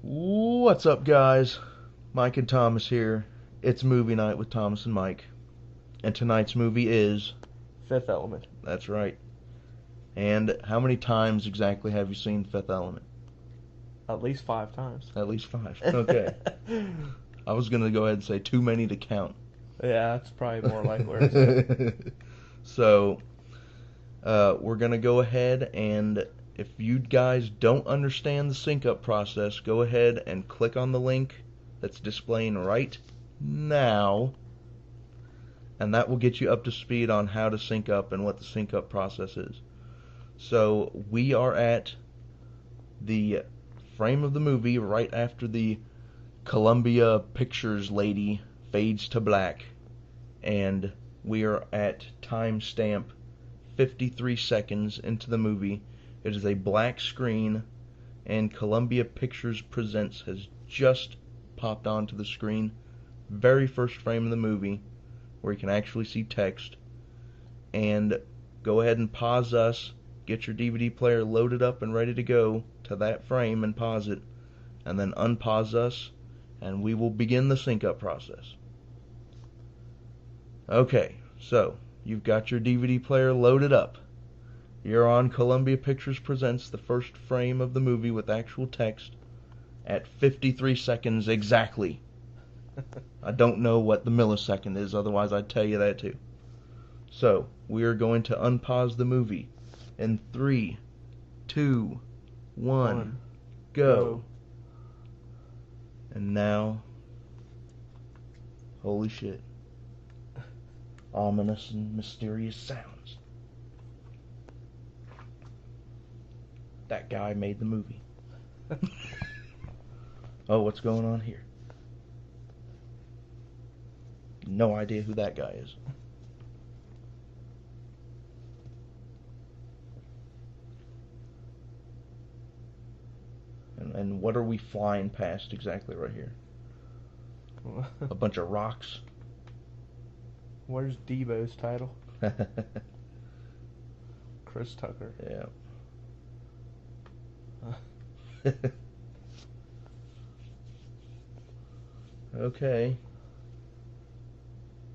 What's up, guys? Mike and Thomas here. It's movie night with Thomas and Mike. And tonight's movie is... Fifth Element. That's right. And how many times exactly have you seen Fifth Element? At least 5 times. At least 5. Okay. I was going to go ahead and say too many to count. Yeah, that's probably more like where it's at. So, we're going to go ahead and if you guys don't understand the sync up process, go ahead and click on the link that's displaying right now, and that will get you up to speed on how to sync up and what the sync up process is. So we are at the frame of the movie right after the Columbia Pictures lady fades to black, and we are at timestamp 53 seconds into the movie. It is a black screen, and Columbia Pictures Presents has just popped onto the screen. Very first frame of the movie, where you can actually see text. And go ahead and pause us. Get your DVD player loaded up and ready to go to that frame and pause it. And then unpause us, and we will begin the sync up process. Okay, so you've got your DVD player loaded up. You're on Columbia Pictures Presents, the first frame of the movie with actual text, at 53 seconds exactly. I don't know what the millisecond is, otherwise I'd tell you that too. So, we are going to unpause the movie in 3, 2, 1, go. And now, holy shit. Ominous and mysterious sounds. That guy made the movie. Oh, what's going on here? No idea who that guy is. And what are we flying past exactly right here? A bunch of rocks. Where's Debo's title? Chris Tucker. Yeah. Okay.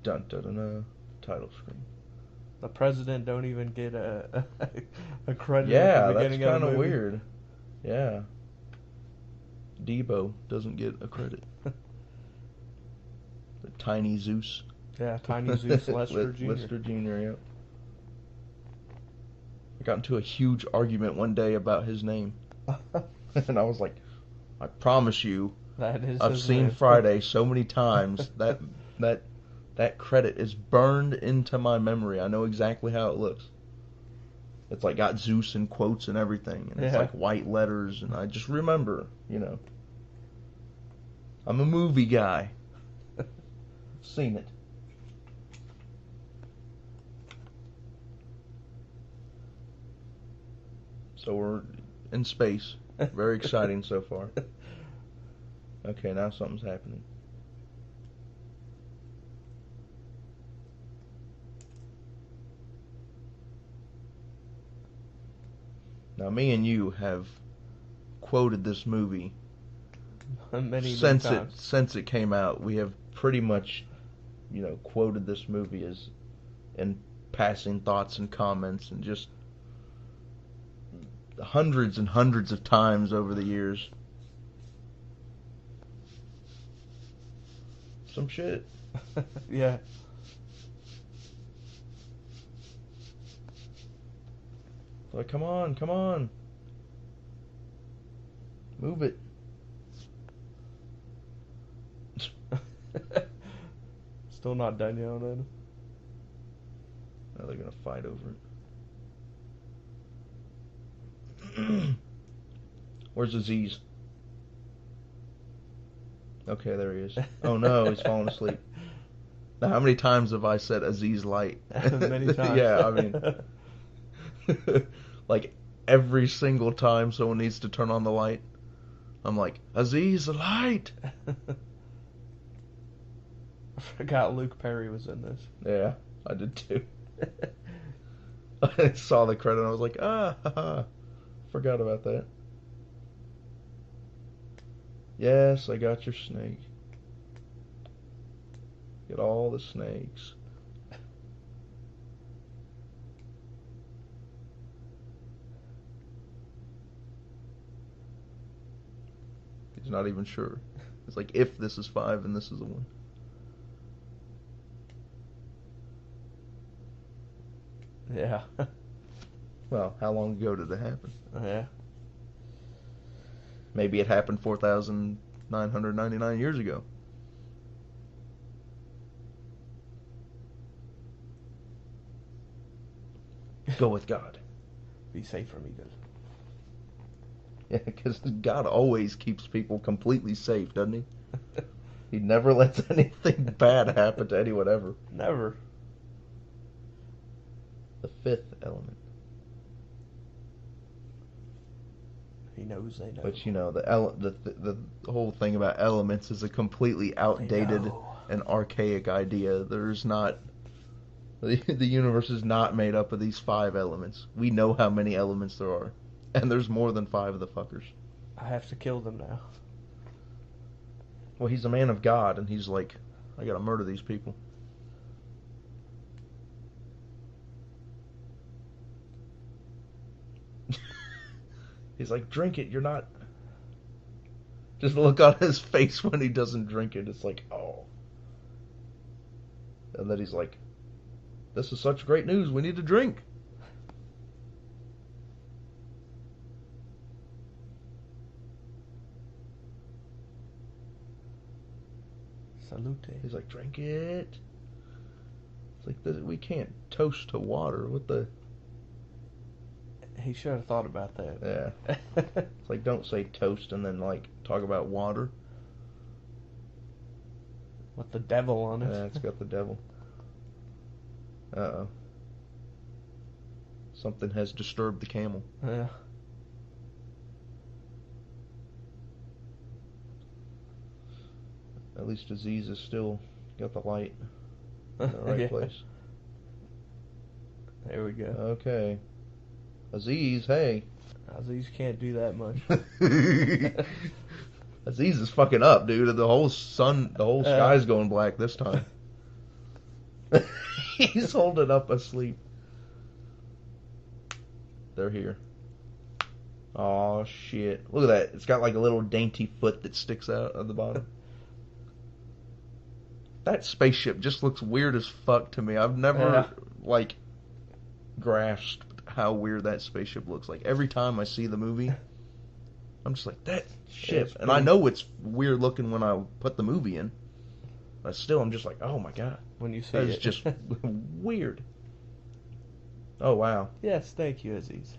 Dun dun dun dun. Title screen. The president don't even get a credit Yeah, at the that's beginning of kind the of movie. weird. Yeah. Debo doesn't get a credit. The Tiny Zeus. Yeah, Tiny Zeus Lester Jr. Lester Jr., yeah. I got into a huge argument one day about his name. And I was like, I promise you, That is I've his seen name. Friday so many times that credit is burned into my memory. I know exactly how it looks. It's like got Zeus in quotes and everything, and it's like white letters, and I just remember, I'm a movie guy. I've seen it. So we're in space. Very exciting so far. Okay, now something's happening. Now, me and you have quoted this movie many since times. it came out. We have pretty much, quoted this movie as in passing thoughts and comments, and just hundreds and hundreds of times over the years. Some shit. Yeah. Like, come on. Move it. Still not done yet on it. Now they're gonna fight over it. Where's Aziz? Okay, there he is. Oh no, he's falling asleep. Now, how many times have I said Aziz Light? Many times. Yeah, I mean, like every single time someone needs to turn on the light, I'm like, Aziz, the light. I forgot Luke Perry was in this. Yeah, I did too. I saw the credit and I was like, haha, forgot about that. Yes, I got your snake. Get all the snakes. He's not even sure. It's like if this is 5 and this is a 1. Yeah. Well, how long ago did it happen? Yeah. Maybe it happened 4,999 years ago. Go with God. Be safe from evil. Yeah, because God always keeps people completely safe, doesn't he? He never lets anything bad happen to anyone ever. Never. The 5th element. He knows they know. But you know, the whole thing about elements is a completely outdated and archaic idea. There's not the universe is not made up of these 5 elements. We know how many elements there are, and there's more than 5 of the fuckers. I have to kill them now. Well, he's a man of God, and he's like, I gotta murder these people. He's like, drink it. You're not. Just look on his face when he doesn't drink it. It's like, oh. And then he's like, this is such great news. We need to drink. Salute. He's like, drink it. It's like, we can't toast to water. What the? He should have thought about that. Yeah. It's like, don't say toast and then, like, talk about water. With the devil on it. Yeah, it's got the devil. Uh-oh. Something has disturbed the camel. Yeah. At least Aziz has still got the light in the right Yeah. place. There we go. Okay. Aziz, hey. Aziz can't do that much. Aziz is fucking up, dude. The whole sky's going black this time. He's holding up asleep. They're here. Oh shit. Look at that. It's got like a little dainty foot that sticks out at the bottom. That spaceship just looks weird as fuck to me. I've never like grasped how weird that spaceship looks. Like every time I see the movie, I'm just like, that ship. And I know it's weird looking when I put the movie in. But still, I'm just like, oh my god. When you see That it. is just weird. Oh wow. Yes, thank you, Aziz.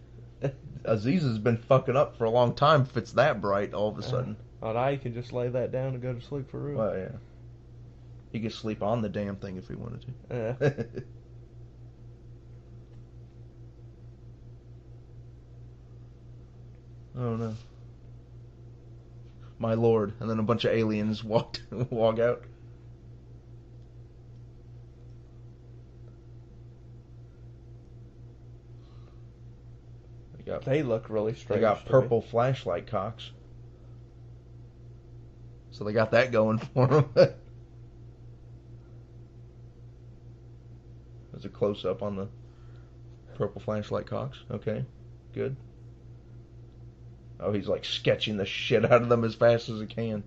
Aziz has been fucking up for a long time if it's that bright all of a sudden. Oh, now you can just lay that down and go to sleep for real. Well, yeah. He could sleep on the damn thing if he wanted to. Yeah. Oh no. My lord. And then a bunch of aliens walk out. They look really strange. They got purple flashlight cocks. So they got that going for them. There's a close up on the purple flashlight cocks. Okay, good. Oh, he's like sketching the shit out of them as fast as he can.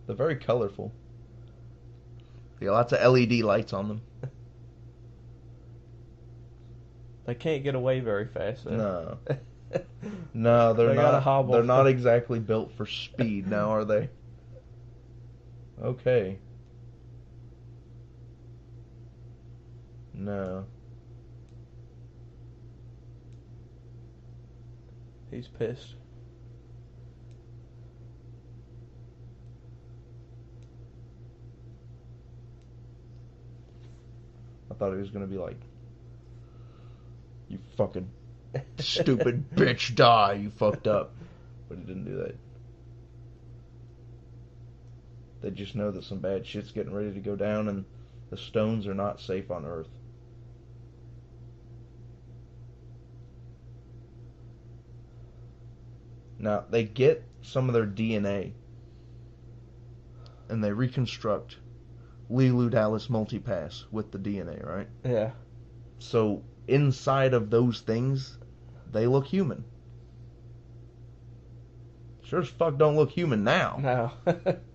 They're very colorful. They got lots of LED lights on them. They can't get away very fast, though. No. No, they're They not. gotta hobble. They're not exactly built for speed now, are they? Okay. No. He's pissed. I thought he was gonna be like, you fucking stupid bitch, die, you fucked up. But he didn't do that. They just know that some bad shit's getting ready to go down and the stones are not safe on Earth. Now, they get some of their DNA and they reconstruct Leeloo Dallas multipass with the DNA, right? Yeah. So, inside of those things, they look human. Sure as fuck don't look human now. No.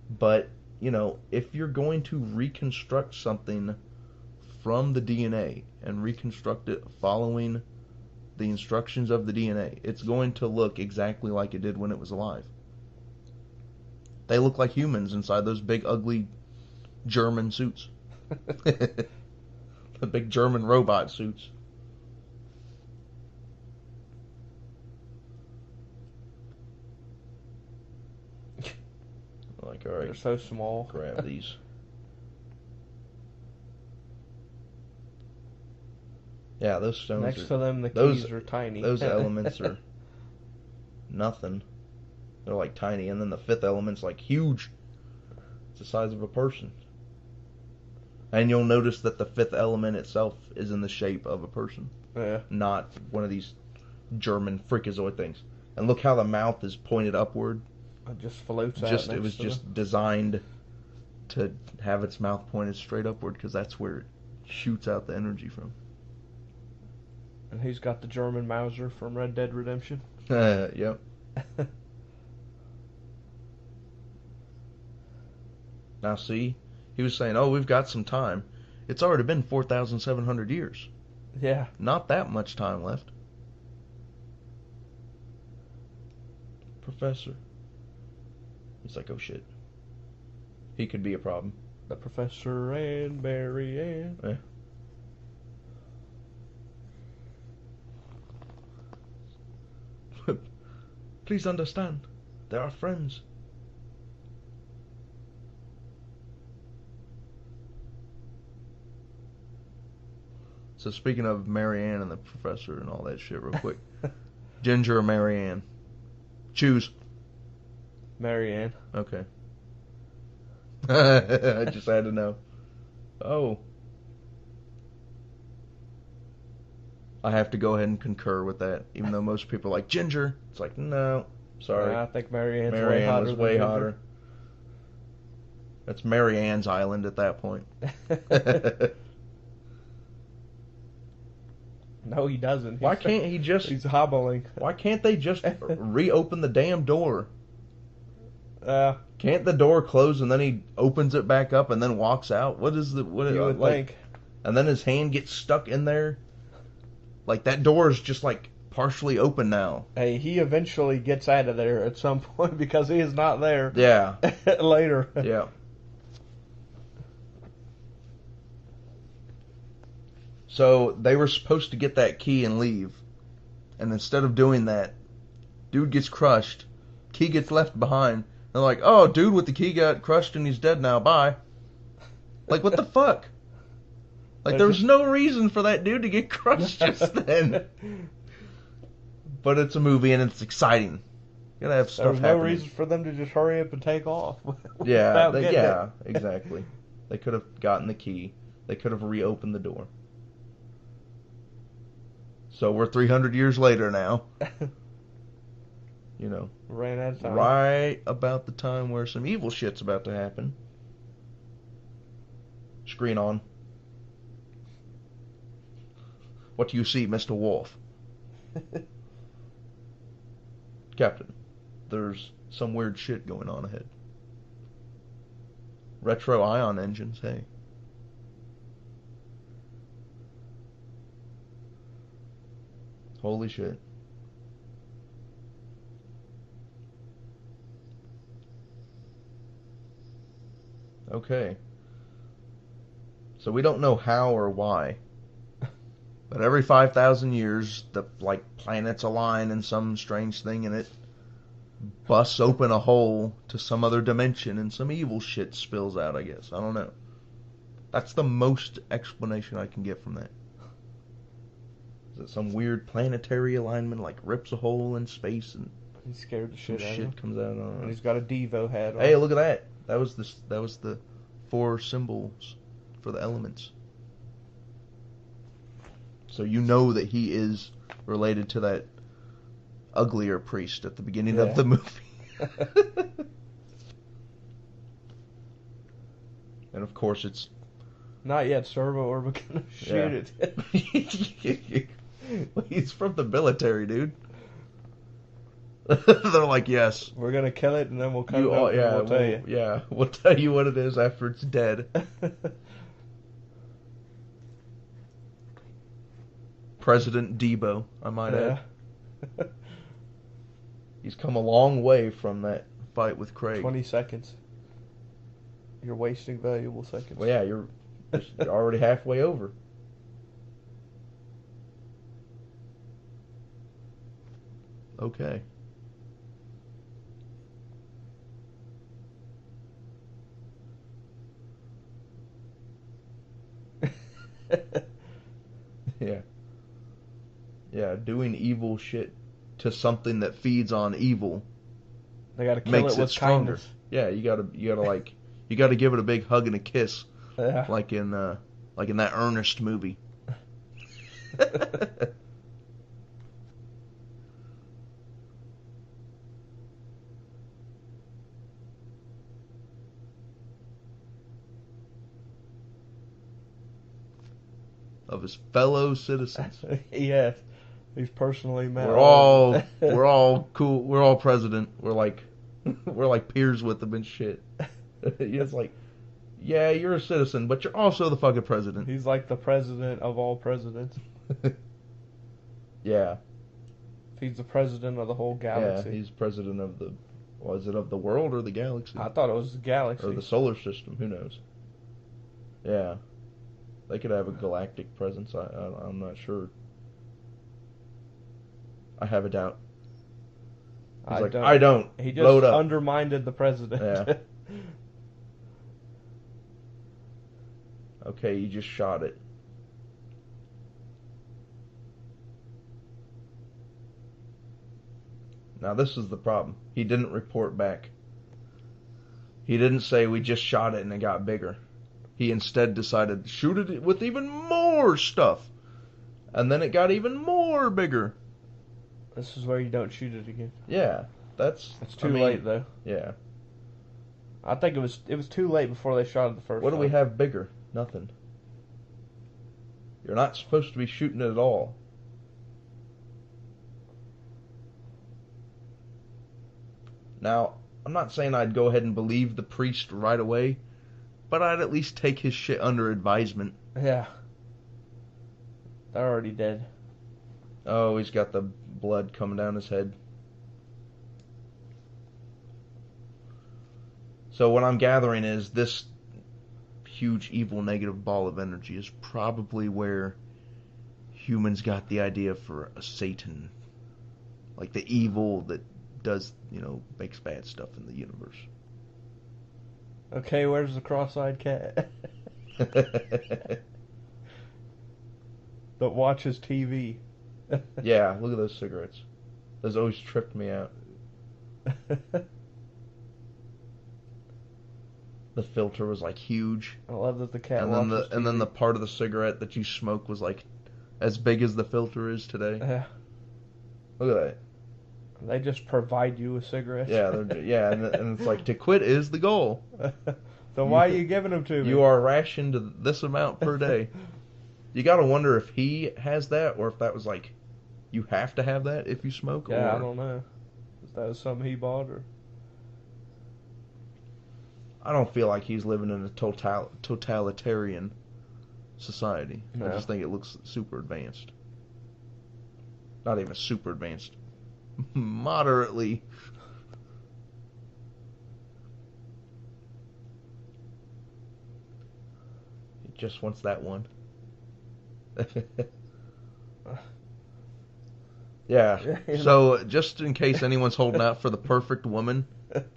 But, you know, if you're going to reconstruct something from the DNA and reconstruct it following the instructions of the DNA, it's going to look exactly like it did when it was alive. They look like humans inside those big, ugly German suits. The big German robot suits. Like, alright. They're so small. Grab these. Yeah, those stones Next are... to them, the those, keys are tiny. Those elements are nothing. They're like tiny. And then the fifth element's like huge. It's the size of a person. And you'll notice that the fifth element itself is in the shape of a person. Yeah. Not one of these German freakazoid things. And look how the mouth is pointed upward. It just floats out. It was just designed to have its mouth pointed straight upward because that's where it shoots out the energy from. And who's got the German Mauser from Red Dead Redemption? Yep. Now see, he was saying, oh, we've got some time. It's already been 4,700 years. Yeah. Not that much time left. Professor. He's like, oh shit. He could be a problem. The Professor and Barry and... Yeah. Please understand, they are friends. So speaking of Marianne and the professor and all that shit real quick. Ginger or Marianne? Choose. Marianne. Okay. I just had to know. Oh. I have to go ahead and concur with that, even though most people are like, Ginger. It's like, no, sorry. I think Marianne's way Marianne hotter was than way Ginger. hotter. That's Marianne's Island at that point. No, he doesn't. Why can't he just... He's hobbling. Why can't they just reopen the damn door? Can't the door close and then he opens it back up and then walks out? What is the... What You would like, think. And then his hand gets stuck in there? Like, that door is just, like, partially open now. Hey, he eventually gets out of there at some point because he is not there. Yeah. Later. Yeah. So, they were supposed to get that key and leave. And instead of doing that, dude gets crushed. Key gets left behind. They're like, oh, dude with the key got crushed and he's dead now. Bye. Like, what the fuck? Like, there was no reason for that dude to get crushed just then. But it's a movie and it's exciting. You gotta have stuff There's no happening. reason for them to just hurry up and take off. Yeah, without getting it. exactly. They could have gotten the key. They could have reopened the door. So we're 300 years later now. You know. Ran out of time. Right about the time where some evil shit's about to happen. Screen on. What do you see, Mr. Wolf? Captain, there's some weird shit going on ahead. Retro ion engines, hey. Holy shit. Okay. So we don't know how or why. But every 5,000 years, the planets align in some strange thing, and it busts open a hole to some other dimension, and some evil shit spills out. I guess I don't know. That's the most explanation I can get from that. Is it some weird planetary alignment, like rips a hole in space and He scared the some shit out of him. shit comes out? I don't And know. he's got a Devo hat on. Hey, look at that! That was the 4 symbols for the elements. So you know that he is related to that uglier priest at the beginning of Yeah. the movie. And of course it's Not yet, Servo, or we're gonna shoot it. he's from the military, dude. They're like, yes. We're gonna kill it and then we'll cut You it all, open and we'll tell you. yeah, we'll tell you what it is after it's dead. President Debo, I might add. Yeah. He's come a long way from that fight with Craig. 20 seconds. You're wasting valuable seconds. Well, yeah, you're already halfway over. Okay. Yeah. Yeah, doing evil shit to something that feeds on evil They gotta kill makes it it with stronger. kindness. Yeah, you gotta like you gotta give it a big hug and a kiss, Yeah. like in that Ernest movie. Of his fellow citizens. Yes. He's personally met. We're all cool. We're all president. We're like peers with them and shit. It's like, yeah, you're a citizen, but you're also the fucking president. He's like the president of all presidents. Yeah. He's the president of the whole galaxy. Yeah, he's president of the. Well, is it of the world or the galaxy? I thought it was the galaxy. Or the solar system? Who knows? Yeah, they could have a galactic presence. I'm not sure. I have a doubt. He's like, I don't. He Blow it just up. undermined the president. Yeah. Okay, you just shot it. Now this is the problem. He didn't report back. He didn't say we just shot it and it got bigger. He instead decided to shoot it with even more stuff. And then it got even more bigger. This is where you don't shoot it again. Yeah, It's too late though. Yeah. I think it was too late before they shot it the first time. What do we have bigger? Nothing. You're not supposed to be shooting it at all. Now, I'm not saying I'd go ahead and believe the priest right away, but I'd at least take his shit under advisement. Yeah. They're already dead. Oh, he's got the blood coming down his head. So what I'm gathering is this huge evil negative ball of energy is probably where humans got the idea for a Satan. Like the evil that does, makes bad stuff in the universe. Okay, where's the cross-eyed cat? That watches TV. Yeah, look at those cigarettes. Those always tripped me out. The filter was like huge. I love that the cat And watches then TV. the part of the cigarette that you smoke was like as big as the filter is today. Yeah. Look at that. They just provide you with cigarettes. Yeah, and it's like to quit is the goal. So why are you giving them to me? You are rationed this amount per day. You got to wonder if he has that, or if that was like, you have to have that if you smoke. Yeah, or... I don't know. Is that something he bought, or? I don't feel like he's living in a totalitarian society. No. I just think it looks super advanced. Not even super advanced. Moderately. He just wants that one. Yeah. So, just in case anyone's holding out for the perfect woman,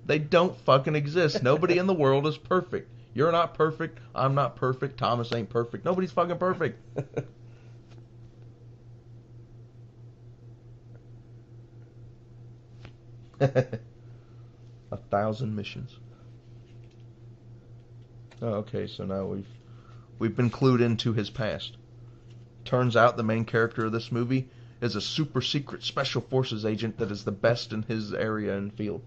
they don't fucking exist. Nobody in the world is perfect. You're not perfect. I'm not perfect. Thomas ain't perfect. Nobody's fucking perfect. 1,000 missions. Oh, okay, so now we've been clued into his past. Turns out the main character of this movie is a super secret special forces agent that is the best in his area and field.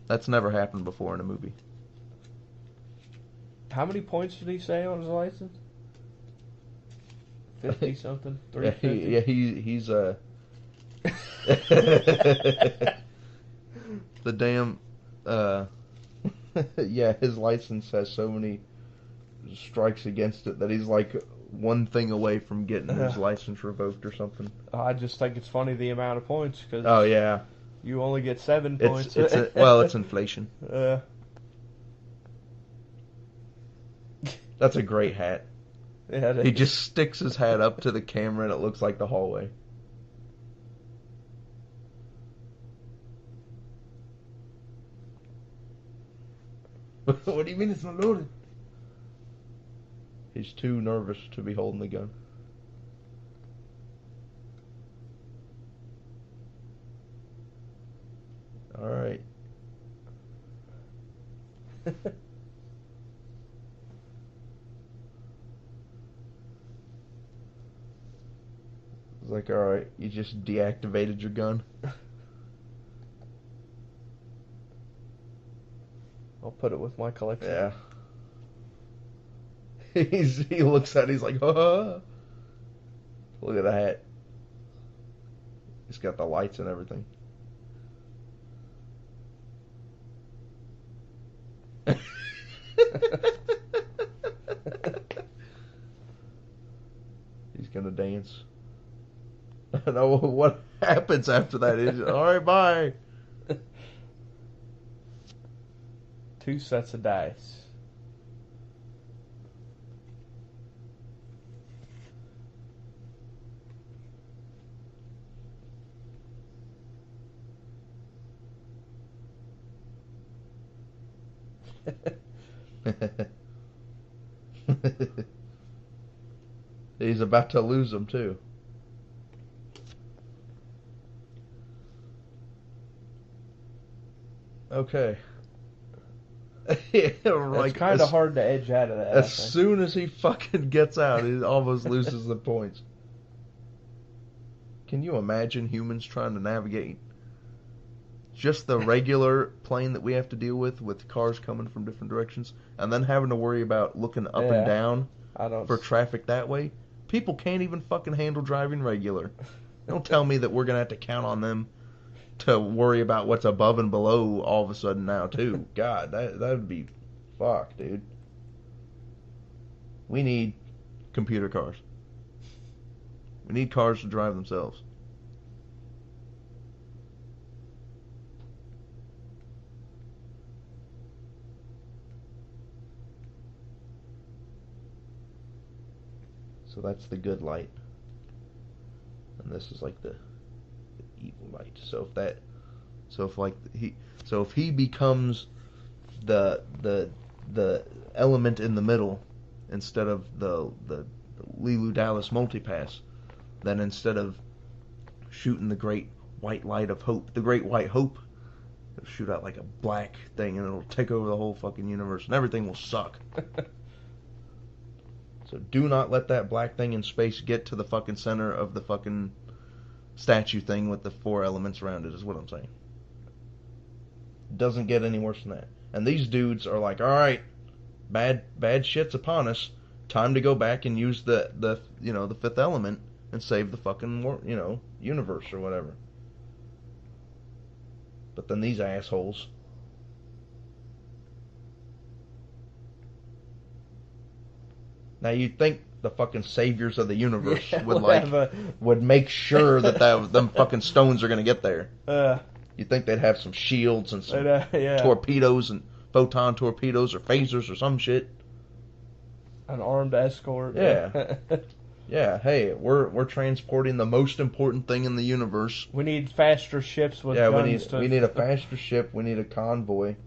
That's never happened before in a movie. How many points did he say on his license? 50 something? Yeah, 350? he's the damn uh yeah, his license has so many strikes against it that he's like one thing away from getting his license revoked or something. I just think it's funny the amount of points because Oh yeah, you only get 7 it's points. well, it's inflation. uh, That's a great hat. yeah, He just sticks his hat up to the camera and it looks like the hallway. What do you mean it's not loaded? He's too nervous to be holding the gun. All right. It's like, all right, you just deactivated your gun. I'll put it with my collection. Yeah. He looks at it, he's like, huh. Look at the hat. He's got the lights and everything. He's gonna dance. I know what happens after that. He's, all right, bye. 2 sets of dice. He's about to lose them too. Okay. Yeah, It's kind of hard to edge out of that. As soon as he fucking gets out, he almost loses the points. Can you imagine humans trying to navigate just the regular plane that we have to deal with cars coming from different directions, and then having to worry about looking up and down for traffic that way? People can't even fucking handle driving regular. Don't tell me that we're gonna have to count on them to worry about what's above and below all of a sudden now too. God, that would be fuck, dude. We need computer cars. We need cars to drive themselves. So that's the good light, and this is like the evil light. So if he becomes the element in the middle instead of the Lilu Dallas multipass, then instead of shooting the great white light of hope, the great white hope, it'll shoot out like a black thing and it'll take over the whole fucking universe and everything will suck. So do not let that black thing in space get to the fucking center of the fucking statue thing with the 4 elements around it, is what I'm saying. Doesn't get any worse than that. And these dudes are like, all right, bad shit's upon us. Time to go back and use the 5th element and save the fucking universe or whatever. But then these assholes. Now you'd think the fucking saviors of the universe would make sure that them fucking stones are gonna get there. You'd think they'd have some shields and some torpedoes and photon torpedoes or phasers or some shit. An armed escort. Yeah. Yeah, hey, we're transporting the most important thing in the universe. We need faster ships with guns. We need a faster ship. We need a convoy.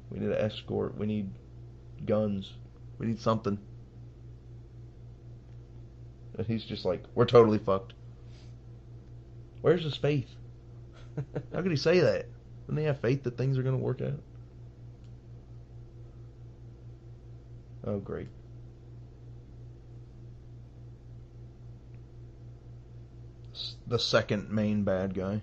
We need an escort. We need guns. We need something. And he's just like, we're totally fucked. Where's his faith? How could he say that? Wouldn't he have faith that things are going to work out? Oh, great. the second main bad guy.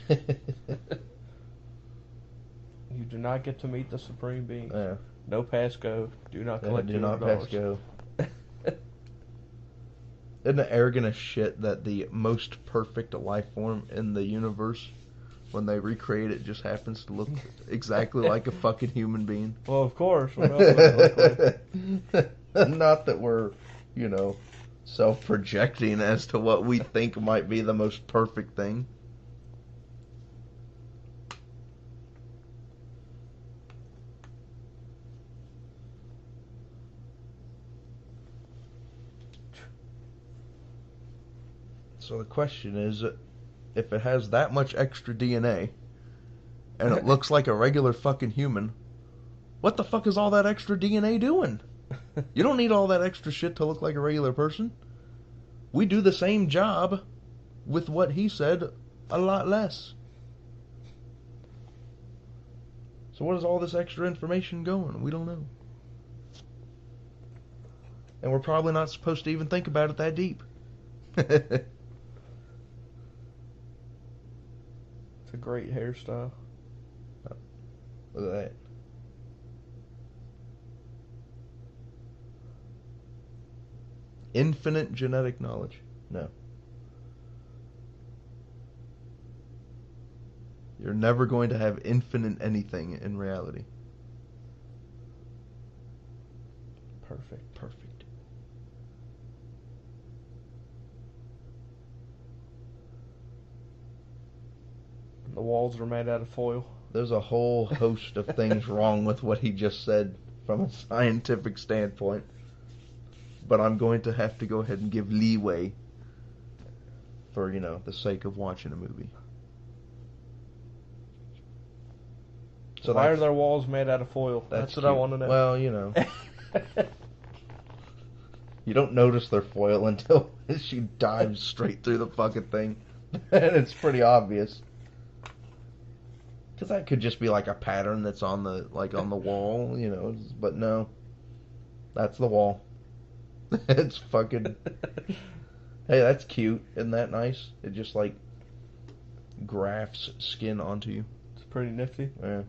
You do not get to meet the supreme beings. Yeah. No pass go. Do not collect Do not pass $200. go. Isn't it arrogant as shit that the most perfect life form in the universe, when they recreate it, just happens to look exactly like a fucking human being? Well, of course. What else would it look like? Not that we're, you know, self-projecting as to what we think might be the most perfect thing. So the question is, if it has that much extra DNA, and it looks like a regular fucking human, what the fuck is all that extra DNA doing? You don't need all that extra shit to look like a regular person. We do the same job with what he said, a lot less. So what is all this extra information going? We don't know. And we're probably not supposed to even think about it that deep. It's a great hairstyle. Look at that. Infinite genetic knowledge. No. You're never going to have infinite anything in reality. Perfect. Perfect. The walls are made out of foil. There's a whole host of things wrong with what he just said from a scientific standpoint. But I'm going to have to go ahead and give leeway for, you know, the sake of watching a movie. So why are their walls made out of foil? That's what cute. I want to know. Well, you know. You don't notice their foil until she dives straight through the fucking thing. And it's pretty obvious. Because that could just be like a pattern that's on the wall, you know. But no. That's the wall. It's fucking... Hey, that's cute. Isn't that nice? It just like grafts skin onto you. It's pretty nifty. Yeah.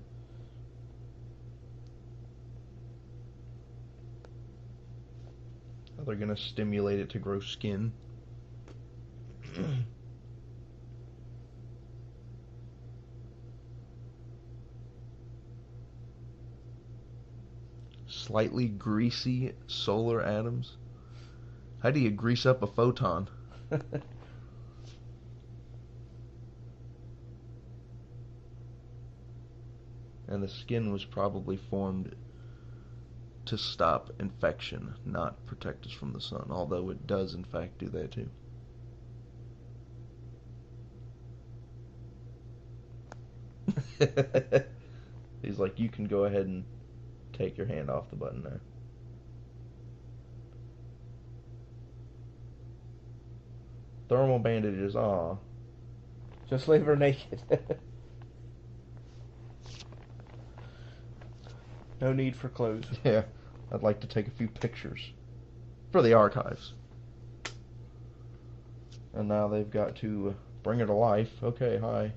They're gonna stimulate it to grow skin. Slightly greasy solar atoms. How do you grease up a photon? And the skin was probably formed to stop infection, not protect us from the sun, although it does in fact do that too. He's like, you can go ahead and take your hand off the button there. Thermal bandages, aw. Just leave her naked. No need for clothes. Yeah, I'd like to take a few pictures for the archives. And now they've got to bring her to life. Okay, hi.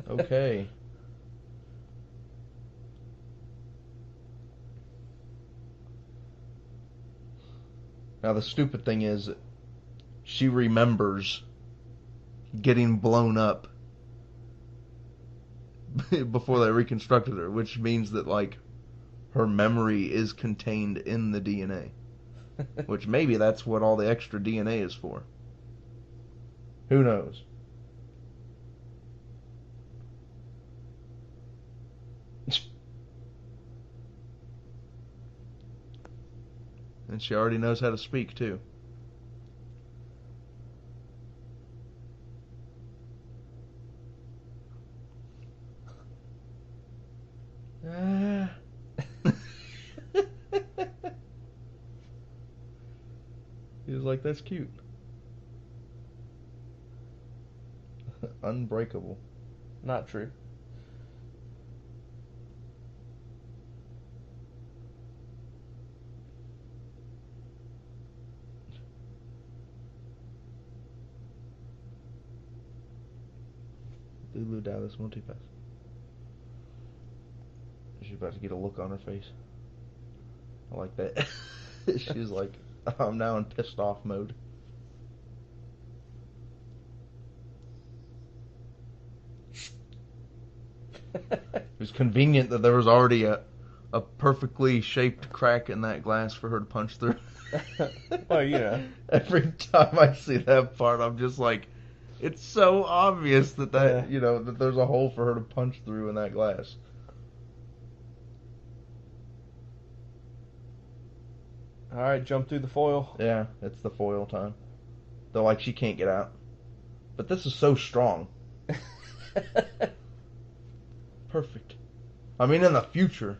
Okay. Now the stupid thing is, she remembers getting blown up before they reconstructed her, which means that, like, her memory is contained in the DNA. Which maybe that's what all the extra DNA is for. Who knows? And she already knows how to speak, too. like, that's cute. Unbreakable. Not true. Lulu Dallas Multipass. She's about to get a look on her face. I like that. She's like, I'm now in pissed off mode. It was convenient that there was already a perfectly shaped crack in that glass for her to punch through. Well, you know. Every time I see that part, I'm just like, it's so obvious that Yeah. you know, that there's a hole for her to punch through in that glass. Alright, jump through the foil. Yeah, it's the foil time. They're like, she can't get out. But this is so strong. Perfect. I mean, in the future,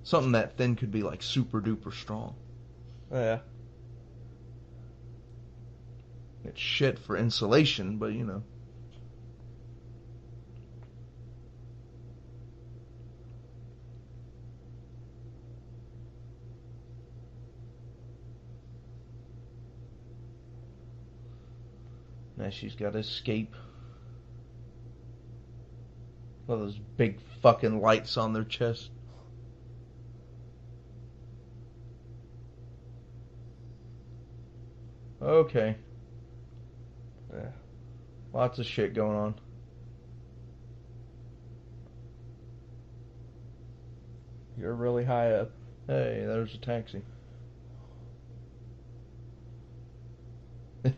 something that thin could be like super duper strong. Yeah. It's shit for insulation, but you know. Now she's got to escape. All those big fucking lights on their chest. Okay. Yeah. Lots of shit going on. You're really high up. Hey, there's a taxi.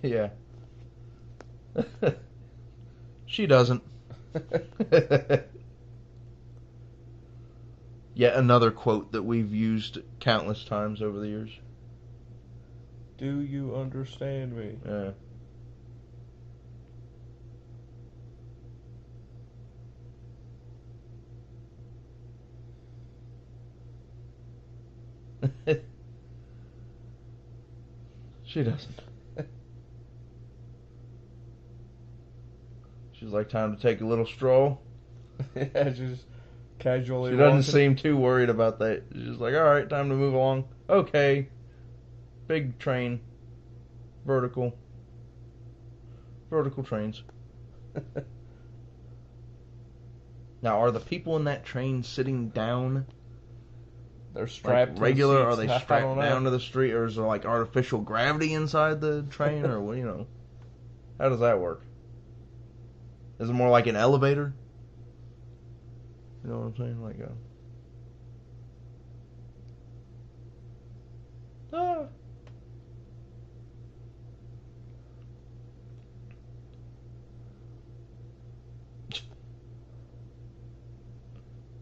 Yeah. She doesn't. Yet another quote that we've used countless times over the years. Do you understand me? Yeah. She doesn't. She's like, time to take a little stroll. Yeah, just casually She doesn't walking. seem too worried about that. She's just like, alright, time to move along. Okay. Big train. Vertical. Vertical trains. Now, are the people in that train sitting down? They're strapped Like to regular? the Are seats. they I strapped don't know. down to the street? Or is there like artificial gravity inside the train? Or what, you know? How does that work? Is it more like an elevator? You know what I'm saying? Like ah.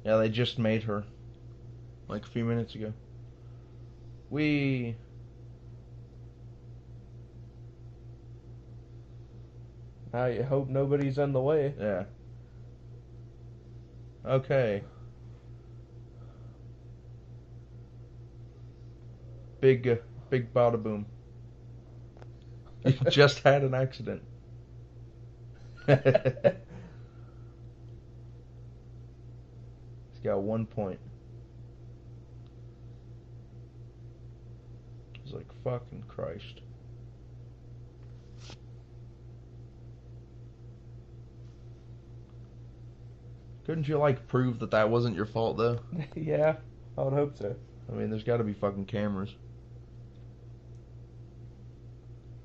Yeah, they just made her like a few minutes ago. We Now you hope nobody's in the way. yeah. Okay. Big bada boom. You just had an accident. He's got 1 point. He's like, fucking Christ. Couldn't you, like, prove that that wasn't your fault, though? Yeah, I would hope so. I mean, there's gotta be fucking cameras.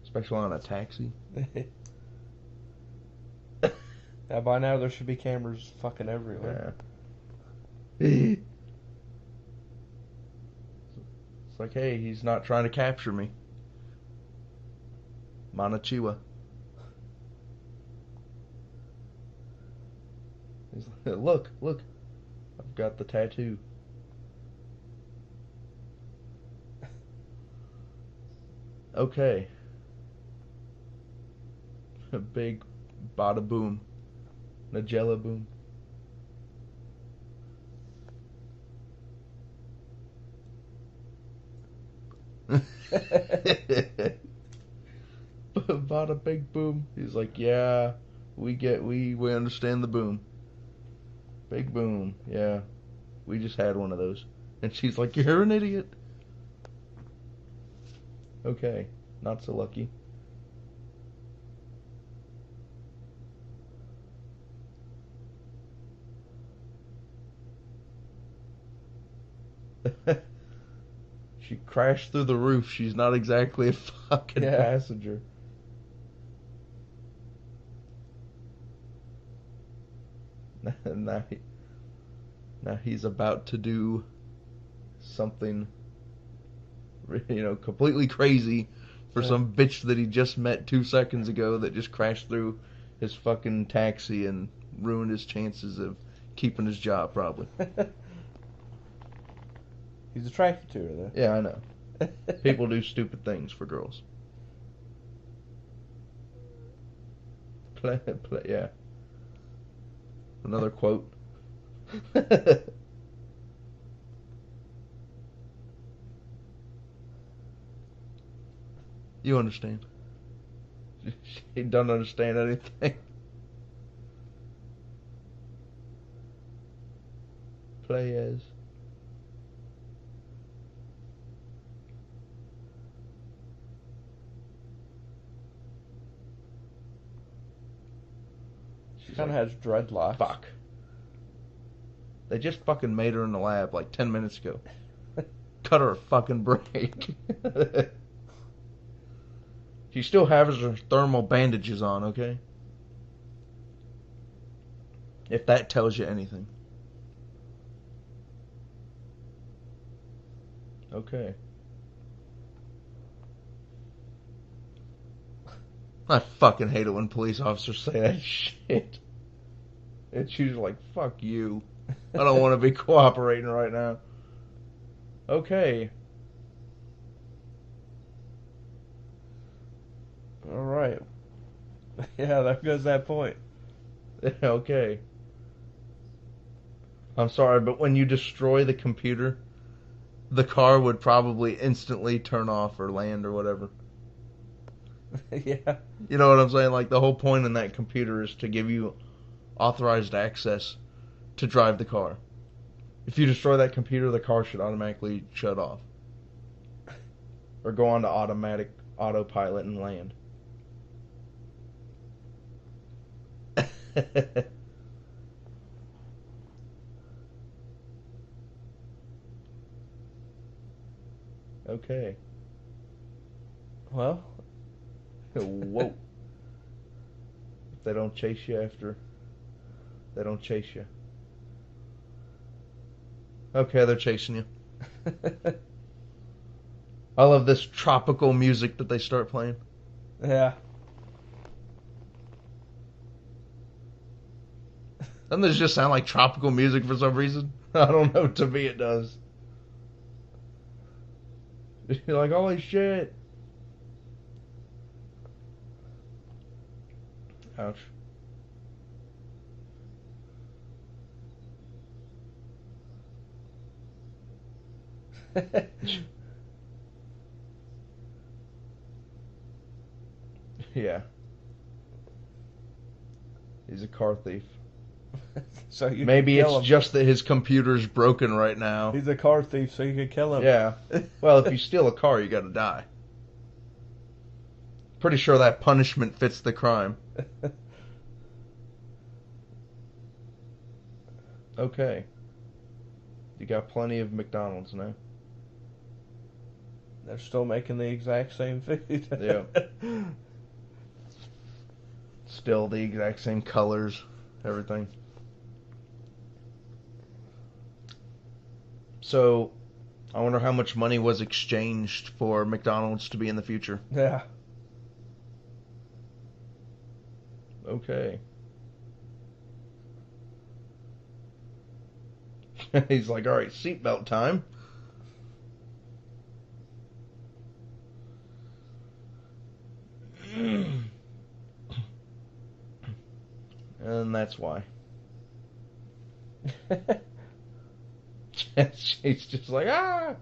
Especially on a taxi. Yeah, by now there should be cameras fucking everywhere. Yeah. It's like, hey, he's not trying to capture me. Manachiwa. He's like, look, I've got the tattoo. Okay. A big bada boom. Nagella boom. Bada big boom. He's like, yeah, we understand the boom. Big boom. Yeah, we just had one of those. And she's like, you're an idiot. Okay, not so lucky. She crashed through the roof. She's not exactly a fucking Yeah. passenger. Now, now he's about to do something, completely crazy for Yeah. some bitch that he just met 2 seconds ago that just crashed through his fucking taxi and ruined his chances of keeping his job, probably. He's attracted to her, Yeah, I know. though. People do stupid things for girls. Yeah. Another quote. You understand. She doesn't understand anything. Play as. She She's kind of like, has dreadlocks. fuck. They just fucking made her in the lab like 10 minutes ago. Cut her a fucking break. She still has her thermal bandages on, okay? If that tells you anything. Okay. I fucking hate it when police officers say that shit. It's usually like, fuck you. I don't want to be cooperating right now. Okay. All right. Yeah, there goes that point. Okay. I'm sorry, but when you destroy the computer, the car would probably instantly turn off or land or whatever. Yeah. You know what I'm saying? Like, the whole point in that computer is to give you authorized access to drive the car. If you destroy that computer, the car should automatically shut off. Or go on to automatic autopilot and land. Okay. Well. Whoa. If they don't chase you after, they don't chase you. Okay, they're chasing you. I love this tropical music that they start playing. Yeah. Doesn't this just sound like tropical music for some reason? I don't know. To me, it does. You're like, holy shit. Ouch. Yeah. He's a car thief. So you Maybe can it's kill him. just that his computer's broken right now. He's a car thief, so you can kill him. Yeah. Well, if you steal a car, you gotta die. Pretty sure that punishment fits the crime. Okay. You got plenty of McDonald's now. They're still making the exact same food. Yeah. Still the exact same colors, everything. So, I wonder how much money was exchanged for McDonald's to be in the future. Yeah. Okay. He's like, alright, seatbelt time. And that's why. She's just like, ah!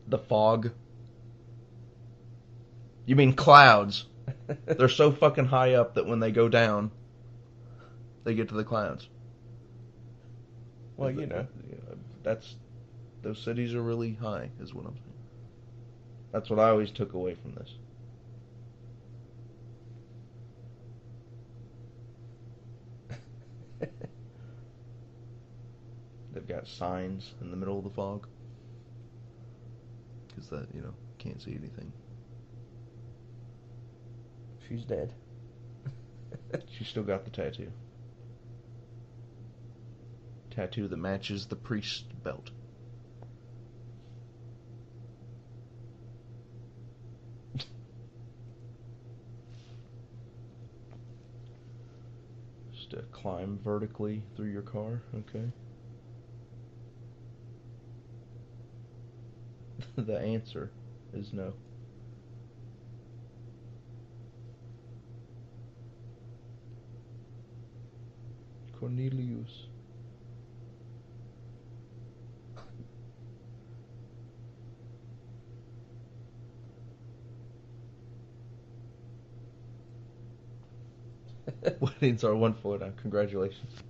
The fog. You mean clouds. They're so fucking high up that when they go down, they get to the clouds. Well, you know. That's those cities are really high, is what I'm saying. That's what I always took away from this. They've got signs in the middle of the fog because that can't see anything. She's dead. She's still got the tattoo. Tattoo that matches the priest's belt. Just climb vertically through your car, okay? The answer is no. Cornelius. Weddings are wonderful now. Congratulations.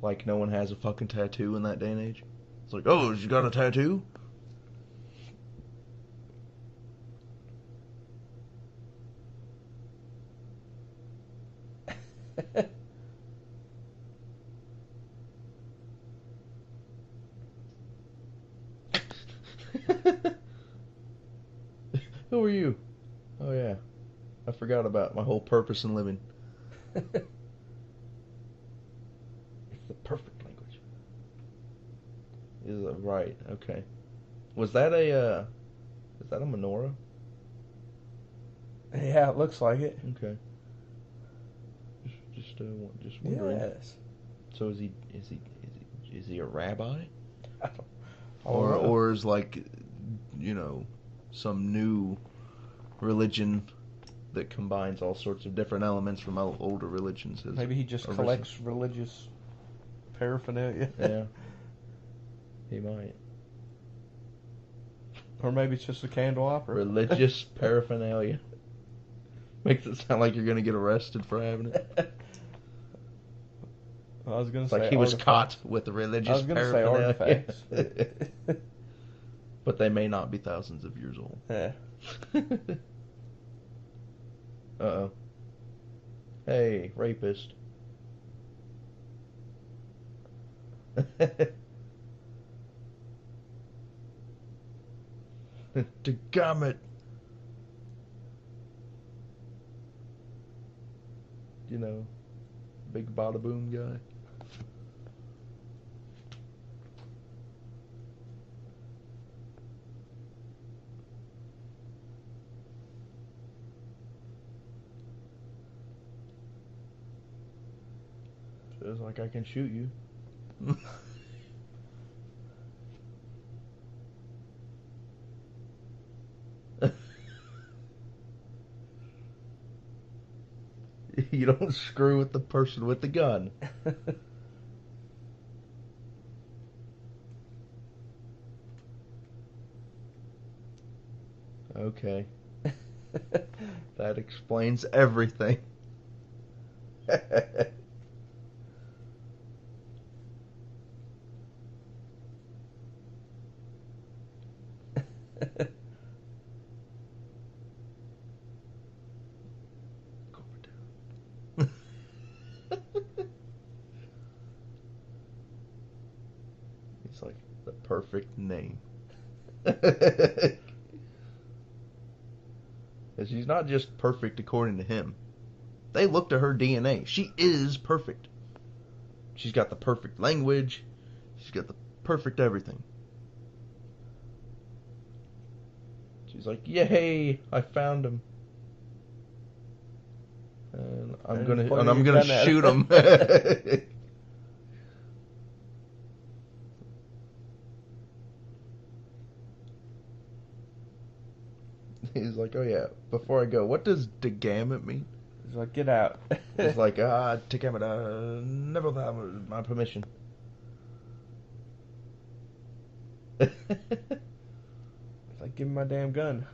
Like no one has a fucking tattoo in that day and age. It's like, oh, you got a tattoo? Who are you? Oh yeah, I forgot about my whole purpose in living. It's the perfect language. Is it right? Okay. Was that a is that a menorah? Yeah, it looks like it. Okay. Just wondering. Yes. So is he a rabbi? I don't know. Or is like some new religion that combines all sorts of different elements from older religions. Maybe he just collects religious paraphernalia. Yeah, he might. Or maybe it's just a candelabra. Religious paraphernalia. Makes it sound like you're going to get arrested for having it. I was going to say like he was caught with religious paraphernalia. I was going to say artifacts. But they may not be thousands of years old. Yeah. Uh-oh. Hey, rapist. Daggum. Big bada boom guy. Feels like I can shoot you. You don't screw with the person with the gun. Okay. That explains everything. It's like the perfect name. She's not just perfect according to him. They looked at her DNA. She is perfect. She's got the perfect language. She's got the perfect everything. She's like, yay, I found him. And I'm gonna shoot him. He's like, oh yeah, before I go, what does degamut mean? He's like, get out. He's like, degamut, never without my permission. He's like, give me my damn gun.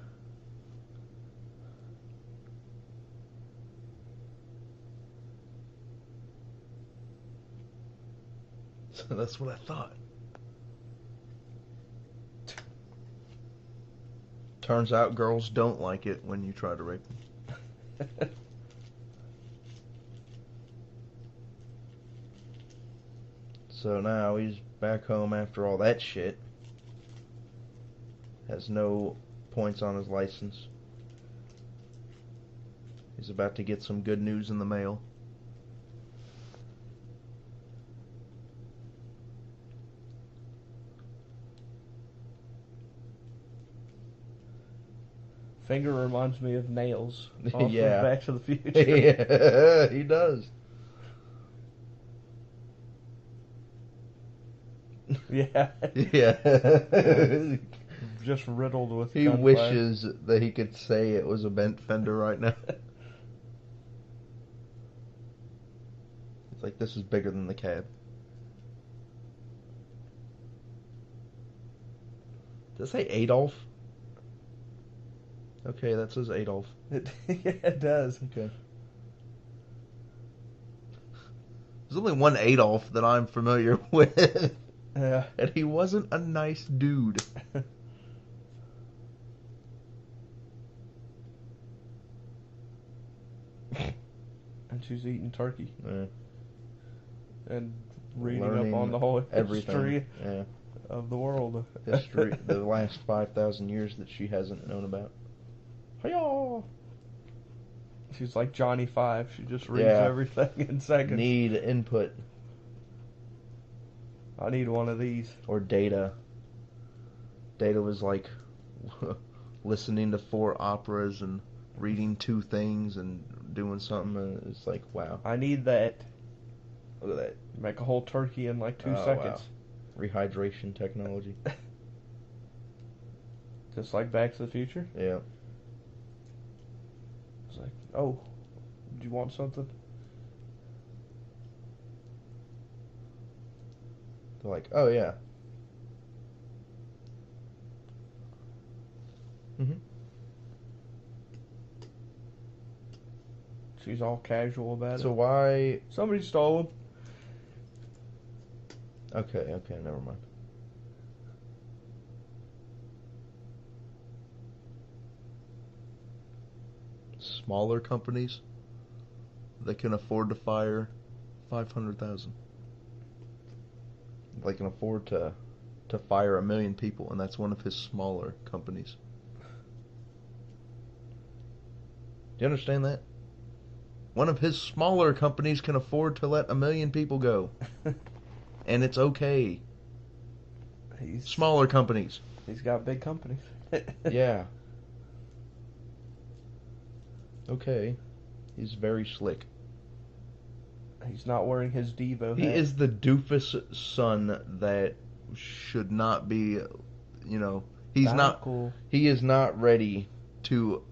So that's what I thought. Turns out girls don't like it when you try to rape them. So now he's back home after all that shit. Has no points on his license. He's about to get some good news in the mail. Finger reminds me of Nails off Yeah. of Back to the Future. Yeah, he does. Yeah. Yeah. Just riddled with He gunfire. wishes that he could say it was a bent fender right now. It's like, this is bigger than the cab. Does it say Adolf? Okay, that says Adolf. Yeah, it does. Okay. There's only one Adolf that I'm familiar with. Yeah. And he wasn't a nice dude. And she's eating turkey. Yeah. And reading Learning up on the whole everything. history Yeah. of the world. History, the last 5,000 years that she hasn't known about. Hi-yaw! She's like Johnny Five. She just reads Yeah. everything in seconds. Need input. I need one of these. Or Data. Data was like listening to 4 operas and reading 2 things and doing something. And it's like, wow. I need that. Look at that. Make a whole turkey in like 2 Oh, seconds. Wow. Rehydration technology. Just like Back to the Future. Yeah. It's like, oh, do you want something? They're like, oh yeah. Mm-hmm. She's all casual about So it. why... Somebody stole them. Okay, never mind. Smaller companies that can afford to fire 500,000. They can afford to fire 1 million people, and that's one of his smaller companies. Do you understand that? One of his smaller companies can afford to let 1 million people go. And it's okay. Smaller companies. He's got big companies. Yeah. Okay. He's very slick. He's not wearing his Devo He hat. is the doofus son that should not be, he's not cool. He is not ready to,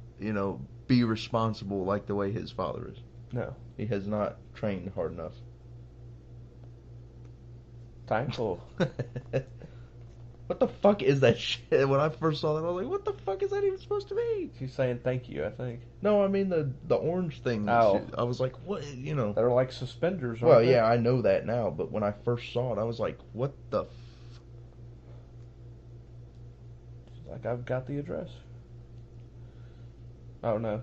be responsible like the way his father is. No. He has not trained hard enough. Thankful. What the fuck is that shit? When I first saw that, I was like, what the fuck is that even supposed to be? She's saying thank you, I think. No, I mean the orange thing. Oh. I was like, what, They're like suspenders, aren't Well, they? yeah, I know that now, but when I first saw it, I was like, what the She's like, I've got the address. Oh, no.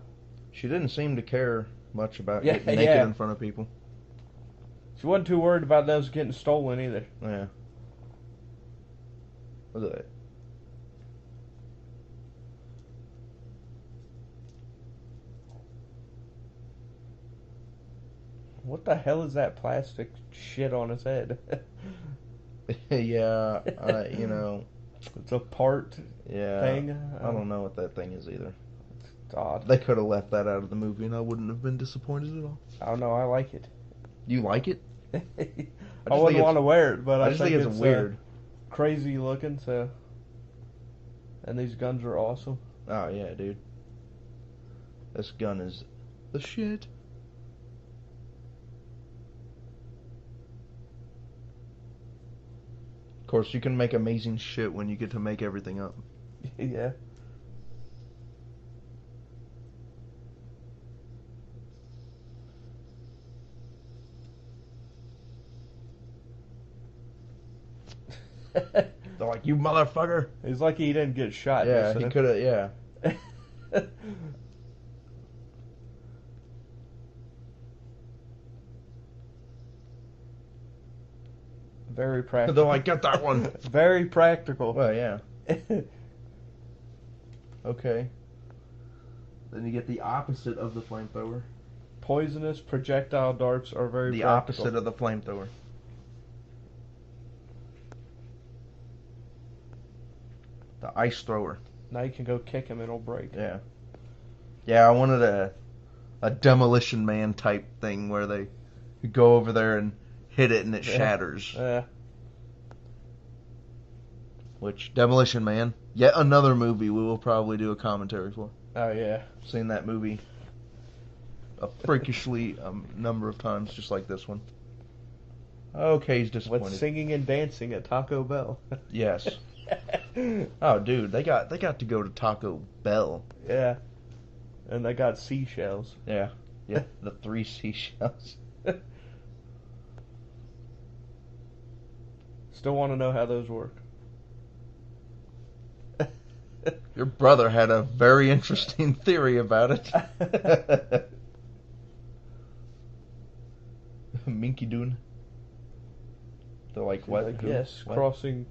She didn't seem to care much about Yeah, getting naked yeah. in front of people. She wasn't too worried about those getting stolen either. Yeah. Look at that. What the hell is that plastic shit on his head? Yeah, It's a part yeah. thing. I don't know what that thing is either. It's odd. They could have left that out of the movie, and I wouldn't have been disappointed at all. I don't know. I like it. You like it? I think wouldn't it's- want to wear it, but I just think it's weird. crazy looking. So, and these guns are awesome. Oh yeah, dude. This gun is the shit. Of course, you can make amazing shit when you get to make everything up. Yeah. They're like, you motherfucker. He's lucky he didn't get shot. Yeah, he could have. Yeah. Very practical. They're like, get that one. Very practical. Well, yeah. Okay. Then you get the opposite of the flamethrower. Poisonous projectile darts are very The practical. opposite of the flamethrower. The ice thrower. Now you can go kick him and it'll break. Yeah. Yeah, I wanted a Demolition Man type thing where they go over there and hit it and it shatters. Yeah. Which, Demolition Man, yet another movie we will probably do a commentary for. Oh, yeah. Seen that movie a freakishly number of times, just like this one. Okay, he's disappointed. With singing and dancing at Taco Bell. Yes. Oh, dude, they got to go to Taco Bell. Yeah. And they got seashells. Yeah. Yeah, the 3 seashells. Still want to know how those work. Your brother had a very interesting theory about it. Minky Dune. They're like, what? Like, Who? yes, What? crossing.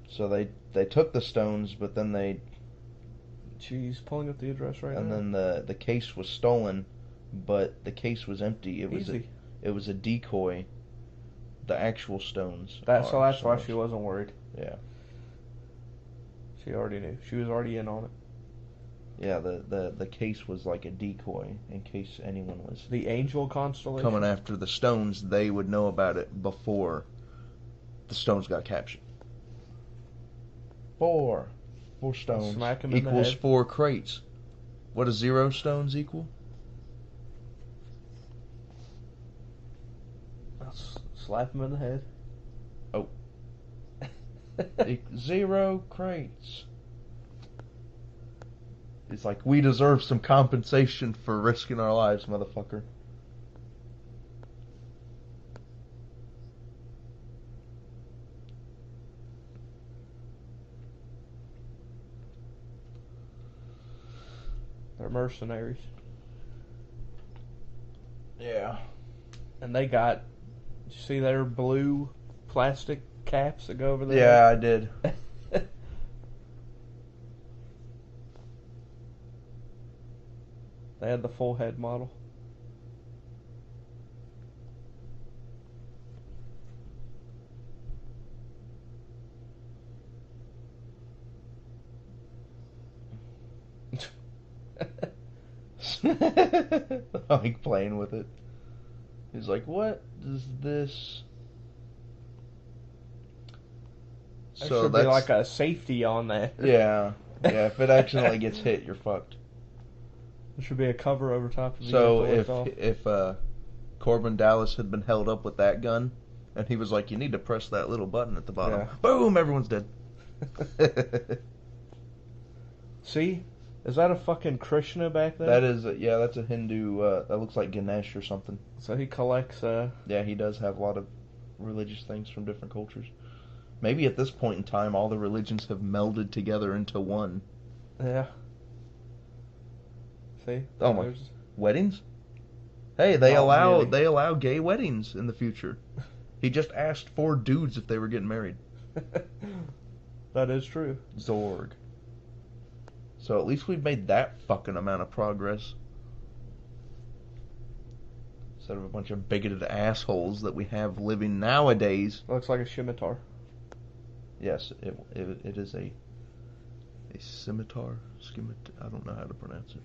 So they took the stones, but then they Jeez, pulling up the address right and now. then the case was stolen, but the case was empty. It was Easy. it was a decoy. The actual stones. That's are why stones. she wasn't worried. Yeah. She already knew. She was already in on it. Yeah, the case was like a decoy in case anyone was The Angel constellation. coming after the stones. They would know about it before the stones got captured. Four stones Smack 'em in the equals head. 4 crates. What does 0 stones equal? Slap him in the head. Oh. 0 crates. It's like, we deserve some compensation for risking our lives, motherfucker. They're mercenaries. Yeah. And they got, you see their blue plastic caps that go over there? Yeah, I did. They had the full head model. Like playing with it. He's like, what is this? There So should be like a safety on that. Yeah. Yeah, if it accidentally gets hit, you're fucked. There should be a cover over top of the So vehicle. if Corbin Dallas had been held up with that gun, and he was like, you need to press that little button at the bottom. Yeah. Boom, everyone's dead. See? Is that a fucking Krishna back there? That is, yeah, that's a Hindu, that looks like Ganesh or something. So he collects, Yeah, he does have a lot of religious things from different cultures. Maybe at this point in time, all the religions have melded together into one. yeah. See? Oh my. There's- Weddings? Hey, they Not allow really. they allow gay weddings in the future. He just asked 4 dudes if they were getting married. That is true. Zorg. So at least we've made that fucking amount of progress. Instead of a bunch of bigoted assholes that we have living nowadays. Looks like a scimitar. Yes, it is a scimitar. I don't know how to pronounce it.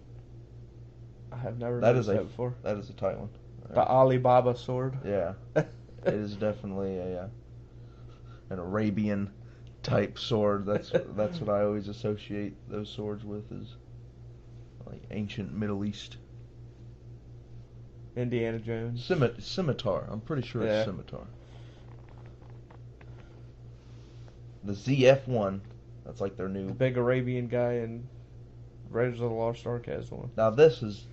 I have never That noticed is that before. That is a tight one. The Alibaba sword. Yeah, it is definitely an Arabian type sword. That's what I always associate those swords with, is like ancient Middle East. Indiana Jones. Scimitar. I'm pretty sure it's Yeah. scimitar. The ZF1. That's like their The new. big Arabian guy in Raiders of the Lost Ark has one. Now this is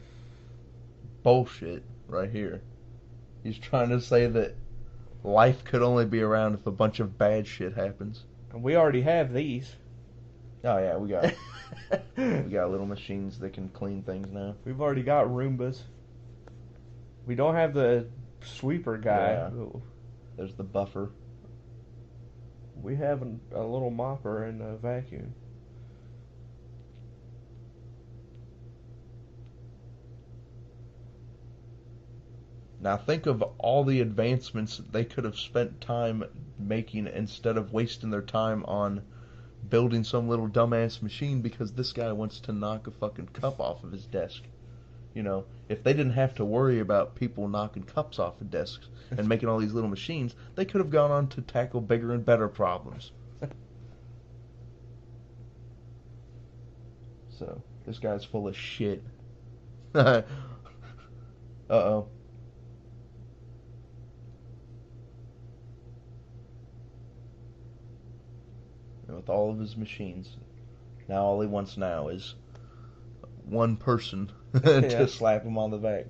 bullshit right here. He's trying to say that life could only be around if a bunch of bad shit happens. And we already have these. Oh yeah, we got little machines that can clean things now. We've already got Roombas. We don't have the sweeper guy. Yeah. There's the buffer. We have a little mopper and a vacuum. Now think of all the advancements they could have spent time making instead of wasting their time on building some little dumbass machine because this guy wants to knock a fucking cup off of his desk. You know, if they didn't have to worry about people knocking cups off of desks and making all these little machines, they could have gone on to tackle bigger and better problems. So, this guy's full of shit. Uh-oh. With all of his machines. Now all he wants now is one person to slap him on the back.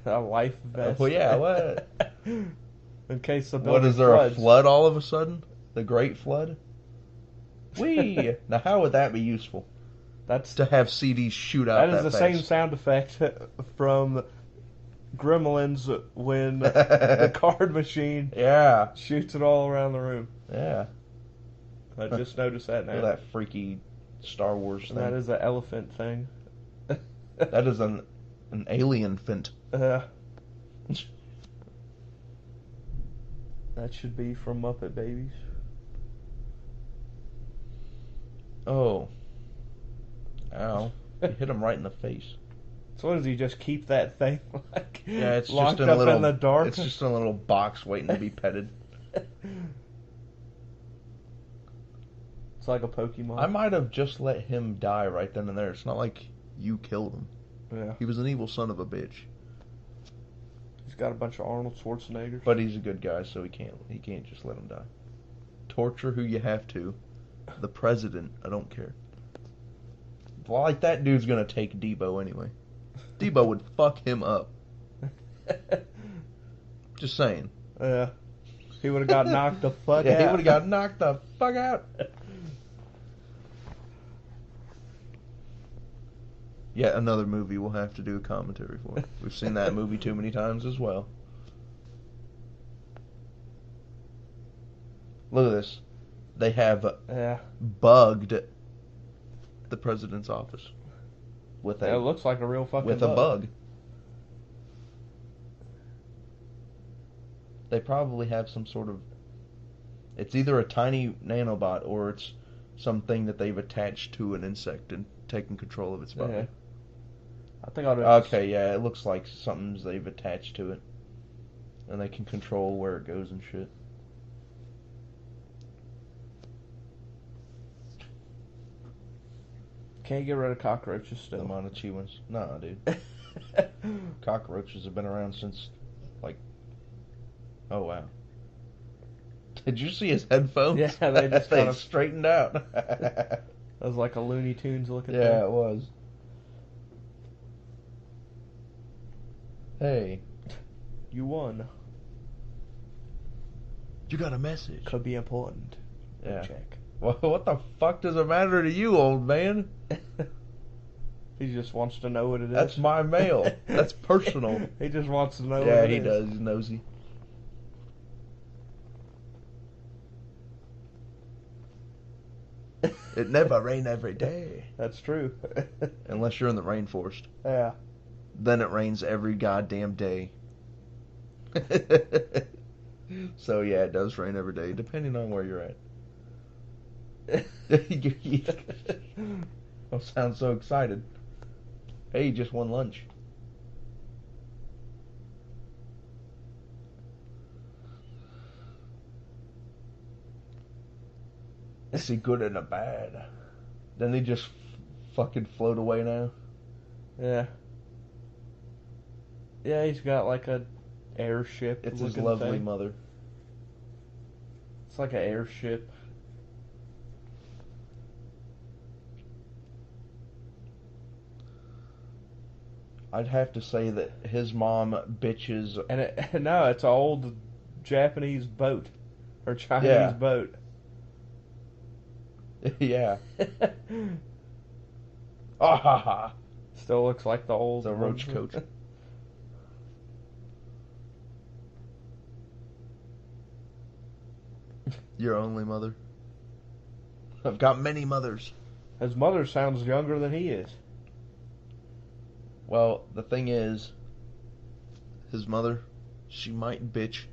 A life vest. Well, yeah, what? In case the building What, is there floods. a flood all of a sudden? The Great Flood? Whee! Now how would that be useful? That's to have CDs shoot out that is the fast. same sound effect from Gremlins when the card machine shoots it all around the room. Yeah. I just noticed that now. Look at that freaky Star Wars thing. That is an elephant thing. That is an alien fint. That should be from Muppet Babies. Oh. Ow. You hit him right in the face. So what does he just keep that thing like it's locked just in up a little, in the dark? It's just in a little box waiting to be petted. It's like a Pokemon. I might have just let him die right then and there. It's not like you killed him. Yeah. He was an evil son of a bitch. He's got a bunch of Arnold Schwarzeneggers. But he's a good guy, so he can't just let him die. Torture who you have to. The president, I don't care. Well, like that dude's gonna take Debo anyway. Debo would fuck him up. Just saying. Yeah. He would have got knocked the fuck out. Yeah, he would have got knocked the fuck out. Yet another movie we'll have to do a commentary for. We've seen that movie too many times as well. Look at this. They have bugged the president's office with it looks like a real fucking a bug. They probably have some sort of. It's either a tiny nanobot or it's something that they've attached to an insect and taken control of its body. Yeah. I think I'll yeah, it looks like something they've attached to it, and they can control where it goes and shit. Can't get rid of cockroaches still. The Montachi ones. Nah, dude. Cockroaches have been around since, like... Oh, wow. Did you see his headphones? Yeah, they just kind of straightened out. That was like a Looney Tunes looking thing. Yeah, it was. Hey. You won. You got a message. Could be important. Yeah. Check. Well, what the fuck does it matter to you, old man? He just wants to know what it is. That's my mail. That's personal. He just wants to know what Yeah, it he is. does. He's nosy. It never rain every day. That's true. Unless you're in the rainforest. Yeah. Then it rains every goddamn day. So yeah, it does rain every day, depending on where you're at. Oh, sound so excited. Hey, you just won lunch. Is he good and a bad? Then he just fucking float away now. Yeah. Yeah, he's got like a airship. It's his lovely thing. mother. It's like an airship. I'd have to say that his mom bitches. And no, it's an old Japanese boat or Chinese boat. Yeah. Ah ha ha. Still looks like the old. It's a roach coat. Your only mother. I've got many mothers. His mother sounds younger than he is. Well, the thing is, his mother, she might bitch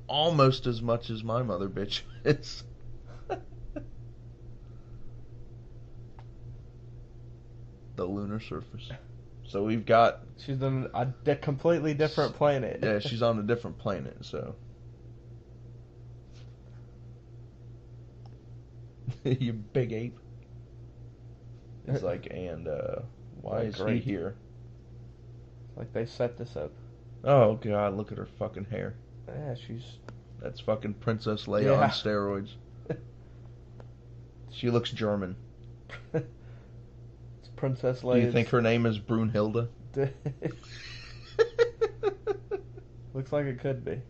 almost as much as my mother bitches. The lunar surface. So we've got... She's on a completely different planet. Yeah, she's on a different planet, so... You big ape. It's like, and why is he here? Like they set this up. Oh god, look at her fucking hair. Yeah, That's fucking Princess Leia on steroids. She looks German. It's Princess Leia. Do you think her name is Brunhilde? Looks like it could be.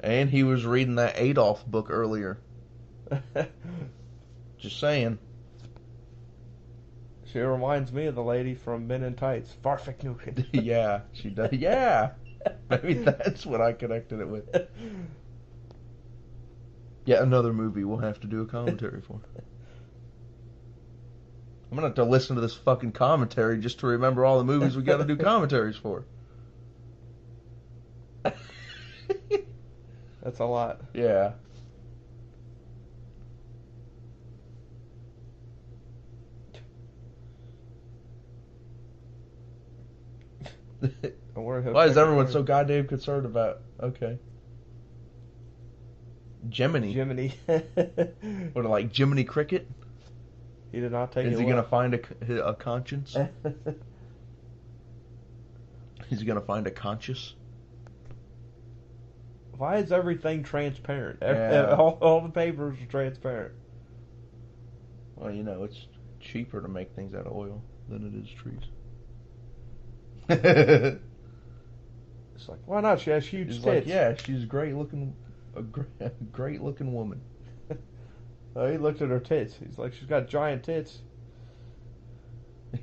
And he was reading that Adolf book earlier. Just saying. She reminds me of the lady from Men in Tights, Farfignuken. Yeah, she does. Yeah, maybe that's what I connected it with. Yeah, another movie we'll have to do a commentary for. I'm gonna have to listen to this fucking commentary just to remember all the movies we gotta do commentaries for. That's a lot. Yeah. Why is everyone so goddamn concerned about? Okay. Gemini. What, like Jiminy Cricket? He did not take it. Is he gonna find a conscience? Is he gonna find a conscience? Why is everything transparent? Yeah. All the papers are transparent. Well, you know, it's cheaper to make things out of oil than it is trees. It's like, why not? She has huge tits. Like, yeah, she's great looking, a great looking woman. He looked at her tits. He's like, she's got giant tits.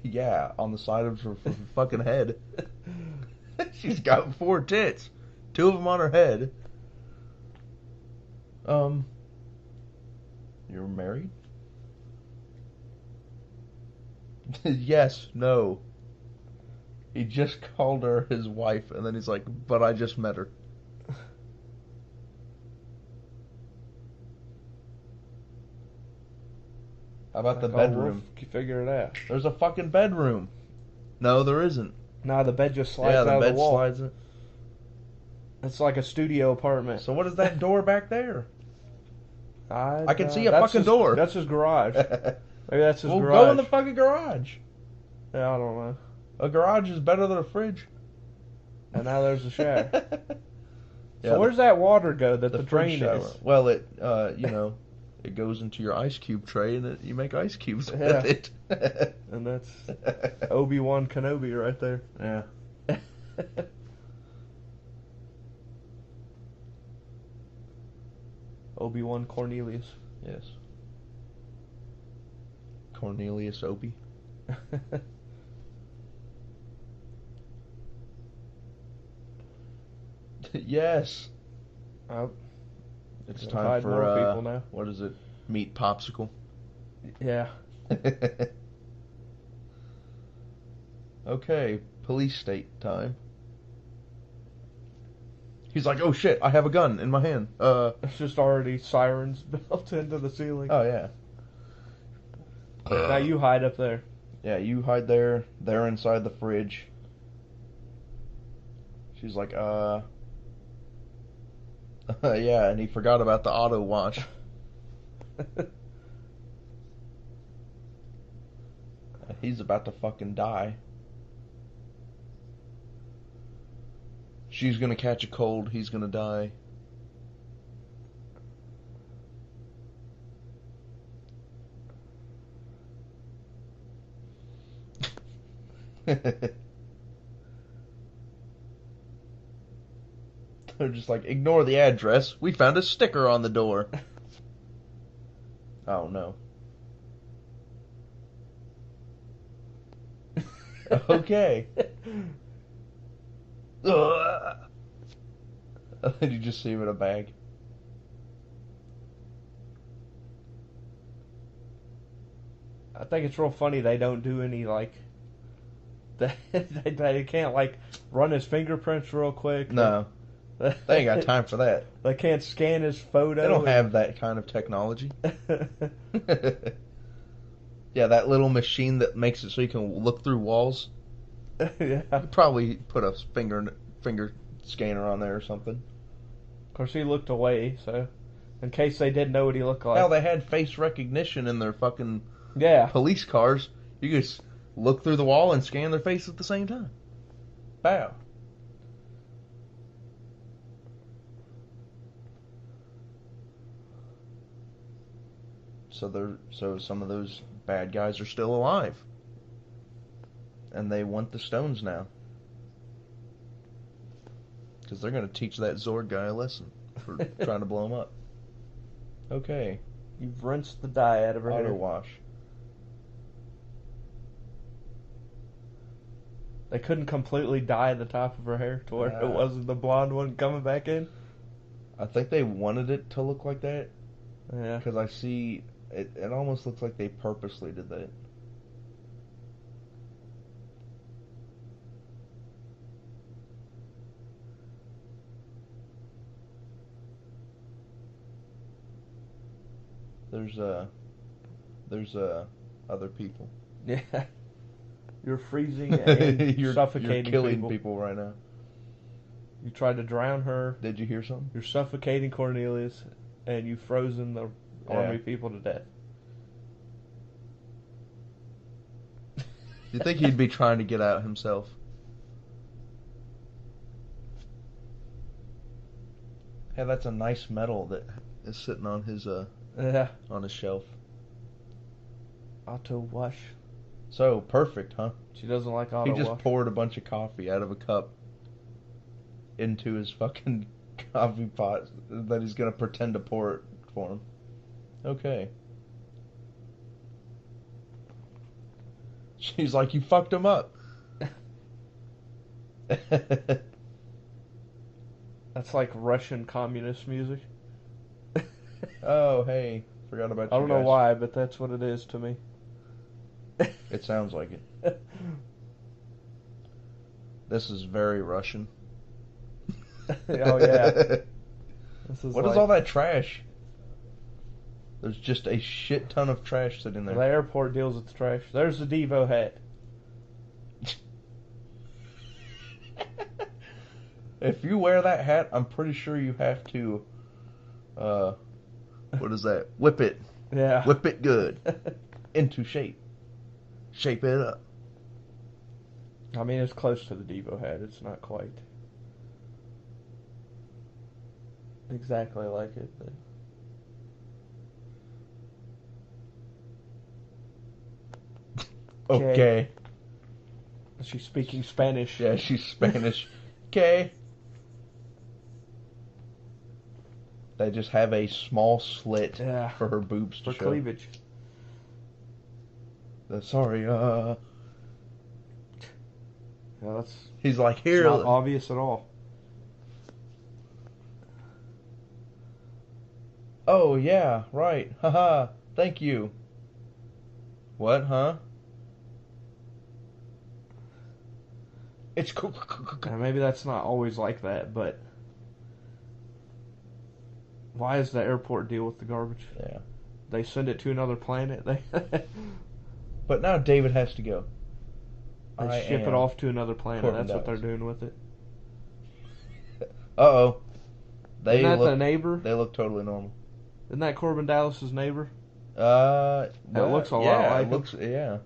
Yeah, on the side of her fucking head. She's got 4 tits. 2 of them on her head. You're married? Yes, no. He just called her his wife, and then he's like, but I just met her. How about the bedroom? We'll figure it out. There's a fucking bedroom. No, there isn't. No, the bed just slides out of the wall. Slides in. It's like a studio apartment. So what is that door back there? I can see a that's fucking door. That's his garage. Maybe that's his garage. Well, go in the fucking garage. Yeah, I don't know. A garage is better than a fridge. And now there's a shower. Yeah, so where's that water go that the drain shower is? Well, it, you know, it goes into your ice cube tray and you make ice cubes with it. And that's Obi-Wan Kenobi right there. Yeah. Obi-Wan Cornelius. Yes. Cornelius Obi. Yes. It's time for people now. What is it? Meat popsicle. Yeah. Okay, police state time. He's like, oh shit, I have a gun in my hand. It's just already sirens built into the ceiling. Oh yeah. Now you hide up there. Yeah, you hide there. They're inside the fridge. She's like, Yeah, and he forgot about the auto wash. He's about to fucking die. She's gonna catch a cold. He's gonna die. They're just like, ignore the address. We found a sticker on the door. Oh no. Okay. Did you just see him in a bag? I think it's real funny they don't do any, like, they can't, like, run his fingerprints real quick. No. They ain't got time for that. They can't scan his photo. They don't have that kind of technology. Yeah, that little machine that makes it so you can look through walls. Yeah. You probably put a finger scanner on there or something. Of course, he looked away, so in case they didn't know what he looked like. Hell, they had face recognition in their fucking yeah police cars. You could just look through the wall and scan their face at the same time. Bow. So some of those bad guys are still alive. And they want the stones now. Because they're going to teach that Zord guy a lesson for trying to blow him up. Okay. You've rinsed the dye out of her hair. Auto wash. They couldn't completely dye the top of her hair to where it wasn't the blonde one coming back in. I think they wanted it to look like that. Yeah. Because I see it almost looks like they purposely did that. There's other people. Yeah. You're freezing and you're suffocating killing people right now. You tried to drown her. Did you hear something? You're suffocating Cornelius, and you've frozen the army people to death. You think he'd be trying to get out himself? Hey, that's a nice medal that is sitting on his on his shelf. Auto wash. So perfect, huh? She doesn't like auto wash. He just poured a bunch of coffee out of a cup into his fucking coffee pot that he's gonna pretend to pour it for him. Okay. She's like, you fucked him up. That's like Russian communist music. Oh, hey. Forgot about you I don't know why, but that's what it is to me. It sounds like it. This is very Russian. Oh, yeah. What is all that trash? There's just a shit ton of trash sitting there. The airport deals with the trash. There's the Devo hat. If you wear that hat, I'm pretty sure you have to, what is that? Whip it. Yeah. Whip it good. Into shape. Shape it up. I mean, it's close to the Devo hat. It's not quite exactly like it, but... Okay. She's speaking Spanish. Yeah, she's Spanish. Okay. They just have a small slit for her boobs to for show. cleavage. Sorry, Yeah, that's... He's like, here. It's not obvious at all. Oh, yeah, right. Haha, thank you. What, huh? It's cool. Maybe that's not always like that, but... Why does the airport deal with the garbage? Yeah. They send it to another planet. But now David has to go. They ship it off to another planet. That's what they're doing with it. Uh-oh. Isn't that the neighbor? They look totally normal. Isn't that Corbin Dallas's neighbor? Well, it looks a lot like him. Yeah,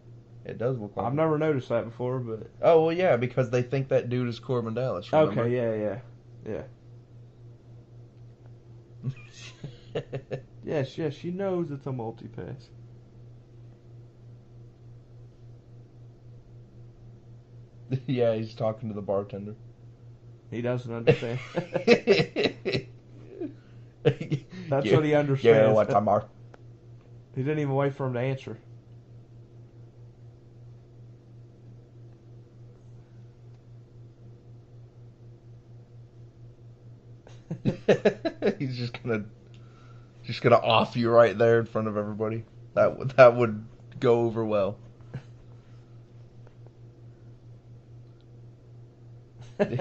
it does look like I've him. never noticed that before, but... Oh, well, yeah, because they think that dude is Corbin Dallas, remember? Okay, yeah. Yes, she knows it's a multi-pass. Yeah, he's talking to the bartender. He doesn't understand. That's what he understands. Yeah, what's up, Mark? He didn't even wait for him to answer. He's just gonna off you right there in front of everybody. That would go over well.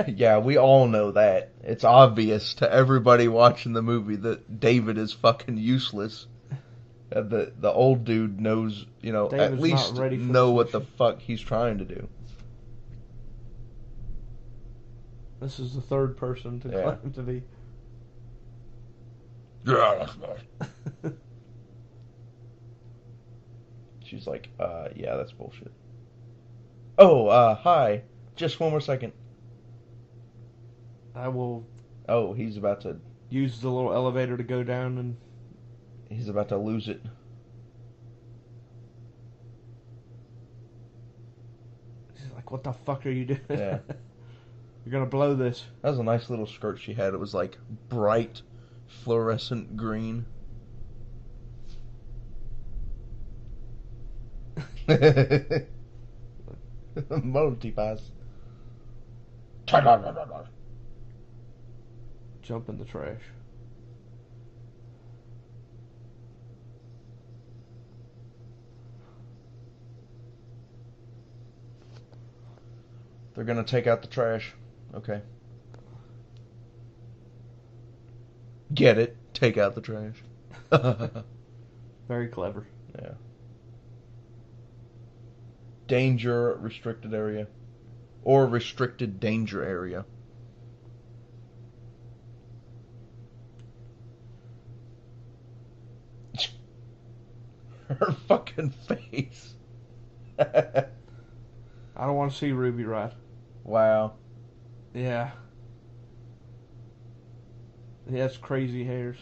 Yeah, we all know that. It's obvious to everybody watching the movie that David is fucking useless. The old dude knows, David's at least know what the fuck he's trying to do. This is the third person to claim to be. Yeah, that's right. She's like, yeah, that's bullshit. Oh, hi. Just one more second. I will... Oh, he's about to... use the little elevator to go down and... He's about to lose it. She's like, what the fuck are you doing? Yeah. You're gonna blow this. That was a nice little skirt she had. It was like bright fluorescent green. Multi-pass. Jump in the trash. They're gonna take out the trash. Okay. Get it? Take out the trash. Very clever. Yeah. Danger restricted area. Or restricted danger area. Her fucking face. I don't want to see Ruby Rod. Wow. Yeah. He has crazy hairs.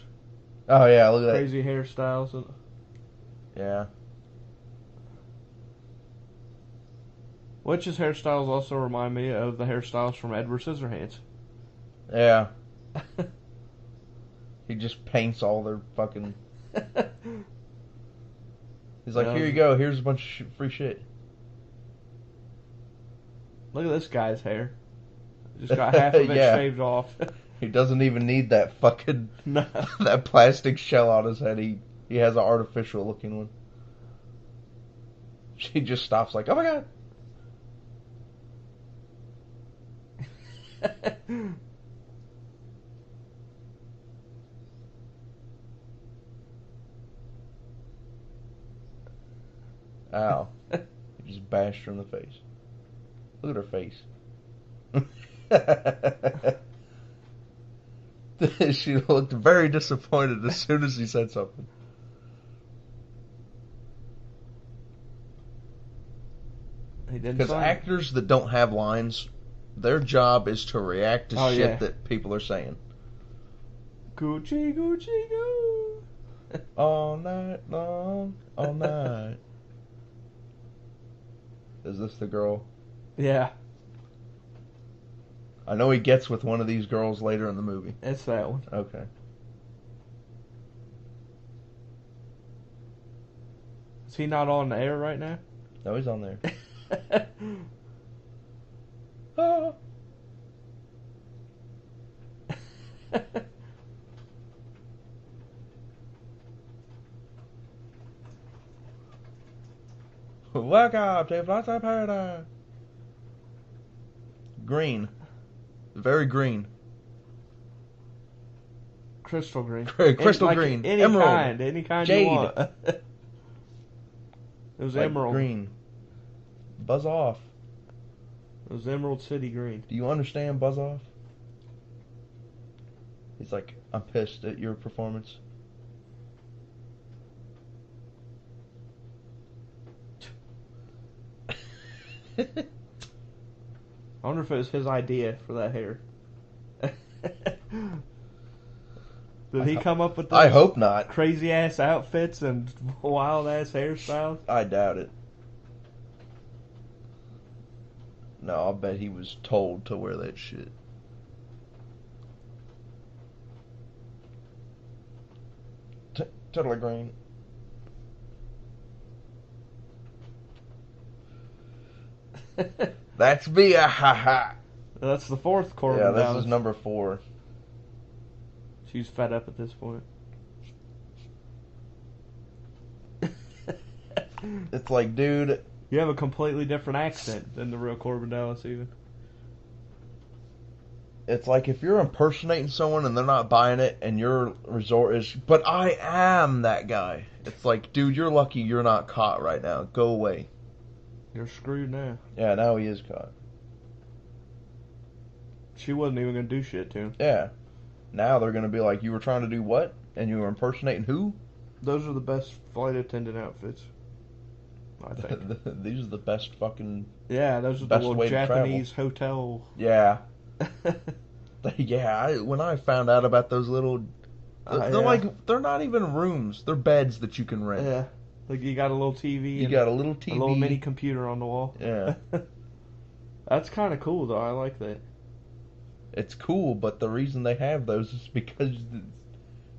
Oh yeah, look at crazy hairstyles. Yeah. Which his hairstyles also remind me of the hairstyles from Edward Scissorhands. Yeah. He just paints all their fucking... He's like, here you go, here's a bunch of free shit. Look at this guy's hair. Just got half of it shaved off. He doesn't even need that fucking... that plastic shell on his head. He has an artificial looking one. She just stops like, oh my god! Ow. He just bashed her in the face. Look at her face. She looked very disappointed as soon as he said something. Because actors that don't have lines, their job is to react to shit that people are saying. Gucci, Gucci, go. All night long, all night. Is this the girl? Yeah. I know he gets with one of these girls later in the movie. It's that one. Okay. Is he not on the air right now? No, he's on there. Ah. Welcome to Flight Paradise. Green. Very green. Crystal green. Crystal green. Any Emerald. Any kind Jade. you want. It was like emerald. Green. Buzz off. It was Emerald City green. Do you understand Buzz off? He's like, I'm pissed at your performance. I wonder if it was his idea for that hair. Did he come up with those I hope not. crazy ass outfits and wild ass hairstyles? I doubt it. No, I'll bet he was told to wear that shit. Totally green. That's me, ha. That's the fourth Corbin Yeah, this Dallas. is number 4. She's fed up at this point. It's like, dude, you have a completely different accent than the real Corbin Dallas, even. It's like if you're impersonating someone and they're not buying it, and your resort is, but I am that guy. It's like, dude, you're lucky you're not caught right now. Go away. You're screwed now. Yeah, now he is caught. She wasn't even going to do shit to him. Yeah. Now they're going to be like, you were trying to do what? And you were impersonating who? Those are the best flight attendant outfits, I think. These are the best fucking... Yeah, those are the little Japanese hotel... Yeah. Yeah, when I found out about those little... They're like, they're not even rooms. They're beds that you can rent. Yeah. Like you got a little TV. You got a little TV. A little mini computer on the wall. Yeah. That's kind of cool, though. I like that. It's cool, but the reason they have those is because it's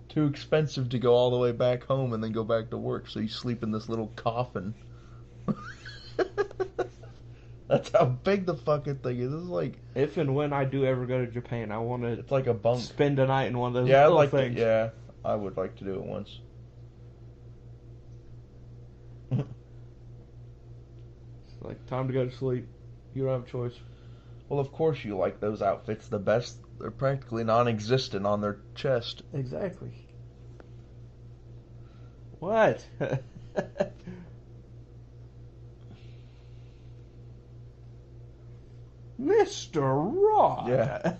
too expensive to go all the way back home and then go back to work. So you sleep in this little coffin. That's how big the fucking thing is. It's like, if and when I do ever go to Japan, I want to. It's like a bunk. Spend a night in one of those little like things. Yeah, I would like to do it once. It's like time to go to sleep. You don't have a choice. Well, of course you like those outfits the best. They're practically non-existent on their chest. Exactly. What? Mr. Rod. Yeah.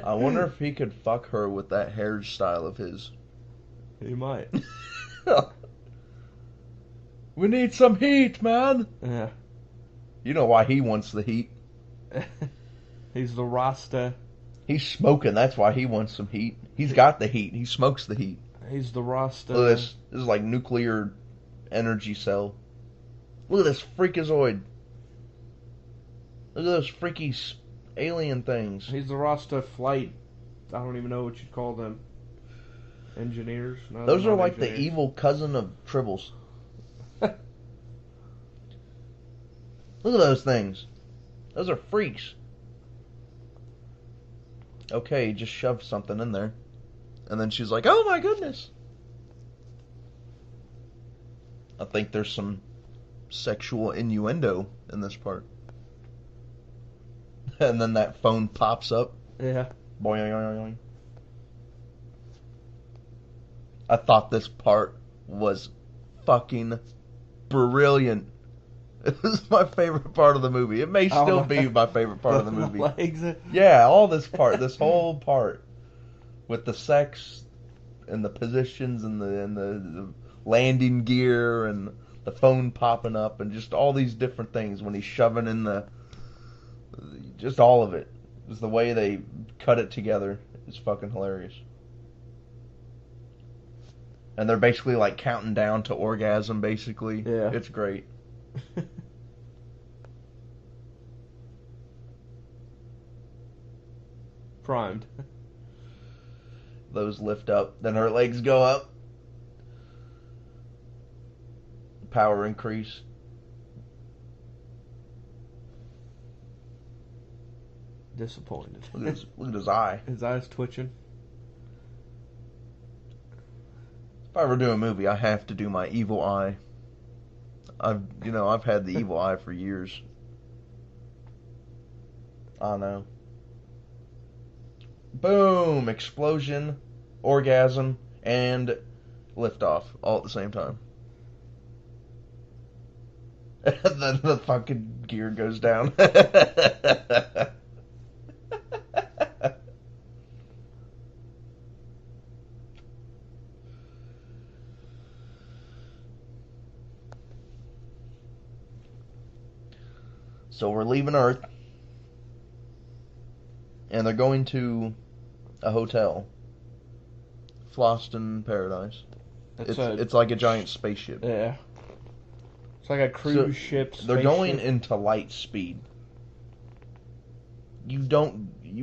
I wonder if he could fuck her with that hairstyle of his. He might. We need some heat, man. Yeah. You know why he wants the heat. He's the Rasta. He's smoking, that's why he wants some heat. He's got the heat. He smokes the heat. He's the Rasta. Look at this. This is like nuclear energy cell. Look at this freakazoid. Look at those freaky alien things. He's the Rasta flight. I don't even know what you'd call them. Engineers? No, those are like engineers. The evil cousin of Tribbles. Look at those things. Those are freaks. Okay, just shoved something in there. And then she's like, oh my goodness. I think there's some sexual innuendo in this part. And then that phone pops up. Yeah. Boing. I thought this part was fucking brilliant. This is my favorite part of the movie. It may still be my favorite part of the movie. Legs. Yeah, all this part, this whole part, with the sex and the positions and the landing gear and the phone popping up and just all these different things when he's shoving in just all of it. Just the way they cut it together is fucking hilarious. And they're basically like counting down to orgasm, basically. Yeah. It's great. Primed. Those lift up, then her legs go up. Power increase. Disappointed. Look at his eye. His eye's twitching. If I ever do a movie, I have to do my evil eye. I've had the evil eye for years. I know. Boom! Explosion, orgasm, and liftoff all at the same time. And then the fucking gear goes down. So we're leaving Earth, and they're going to a hotel, Floston Paradise. It's like a giant spaceship. Yeah. It's like a cruise ship. They're going into light speed. You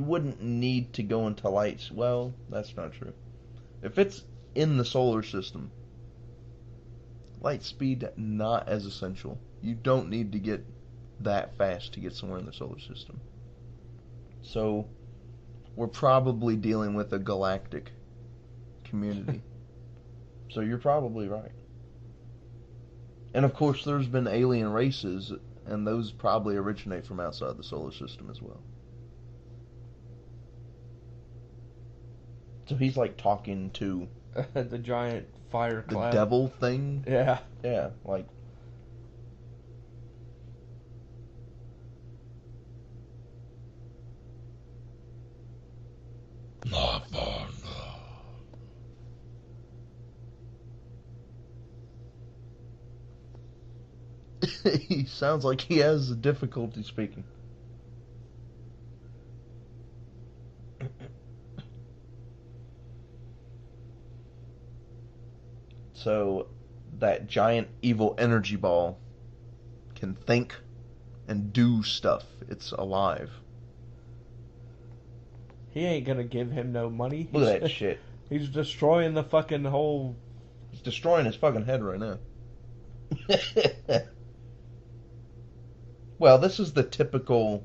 wouldn't need to go into lights. Well, that's not true. If it's in the solar system, light speed not as essential. You don't need to get that fast to get somewhere in the solar system. So we're probably dealing with a galactic community. So you're probably right. And of course there's been alien races, and those probably originate from outside the solar system as well. So he's like talking to the giant fire cloud. The devil thing? Yeah. Yeah, like my father. He sounds like he has difficulty speaking. So that giant evil energy ball can think and do stuff. It's alive. He ain't gonna give him no money. Look at that shit. He's destroying the fucking whole... He's destroying his fucking head right now. Well, this is the typical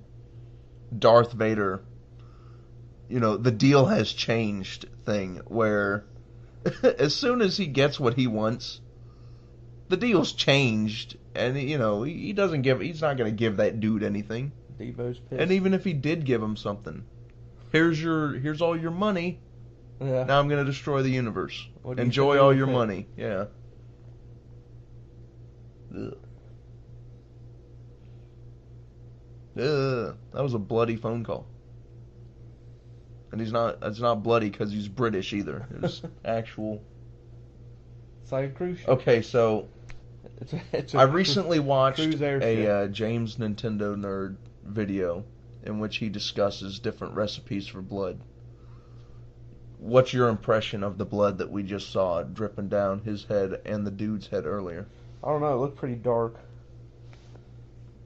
Darth Vader, the deal has changed thing, where as soon as he gets what he wants, the deal's changed, and he doesn't give. He's not gonna give that dude anything. Devo's pissed. And even if he did give him something, here's all your money. Yeah. Now I'm gonna destroy the universe. Enjoy all your money. Yeah. Ugh. Ugh. That was a bloody phone call. And it's not bloody because he's British either. It was actual. It's like a cruise ship. Okay, so I recently watched a James Nintendo Nerd video in which he discusses different recipes for blood. What's your impression of the blood that we just saw dripping down his head and the dude's head earlier? I don't know. It looked pretty dark.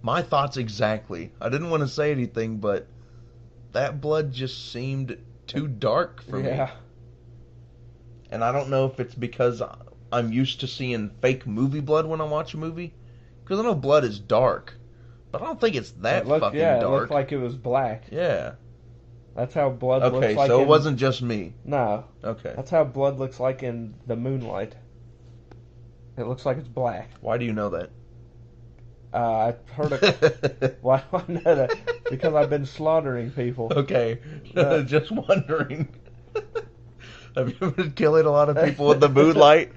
My thoughts exactly. I didn't want to say anything, but that blood just seemed too dark for me. Yeah. And I don't know if it's because I'm used to seeing fake movie blood when I watch a movie. Because I know blood is dark. But I don't think it's that fucking dark. Yeah, it looked like it was black. Yeah. That's how blood looks like. Okay, so it wasn't just me. No. Okay. That's how blood looks like in the moonlight. It looks like it's black. Why do you know that? I heard why do I know that? Because I've been slaughtering people. Okay. Just wondering. Have you been killing a lot of people in the moonlight?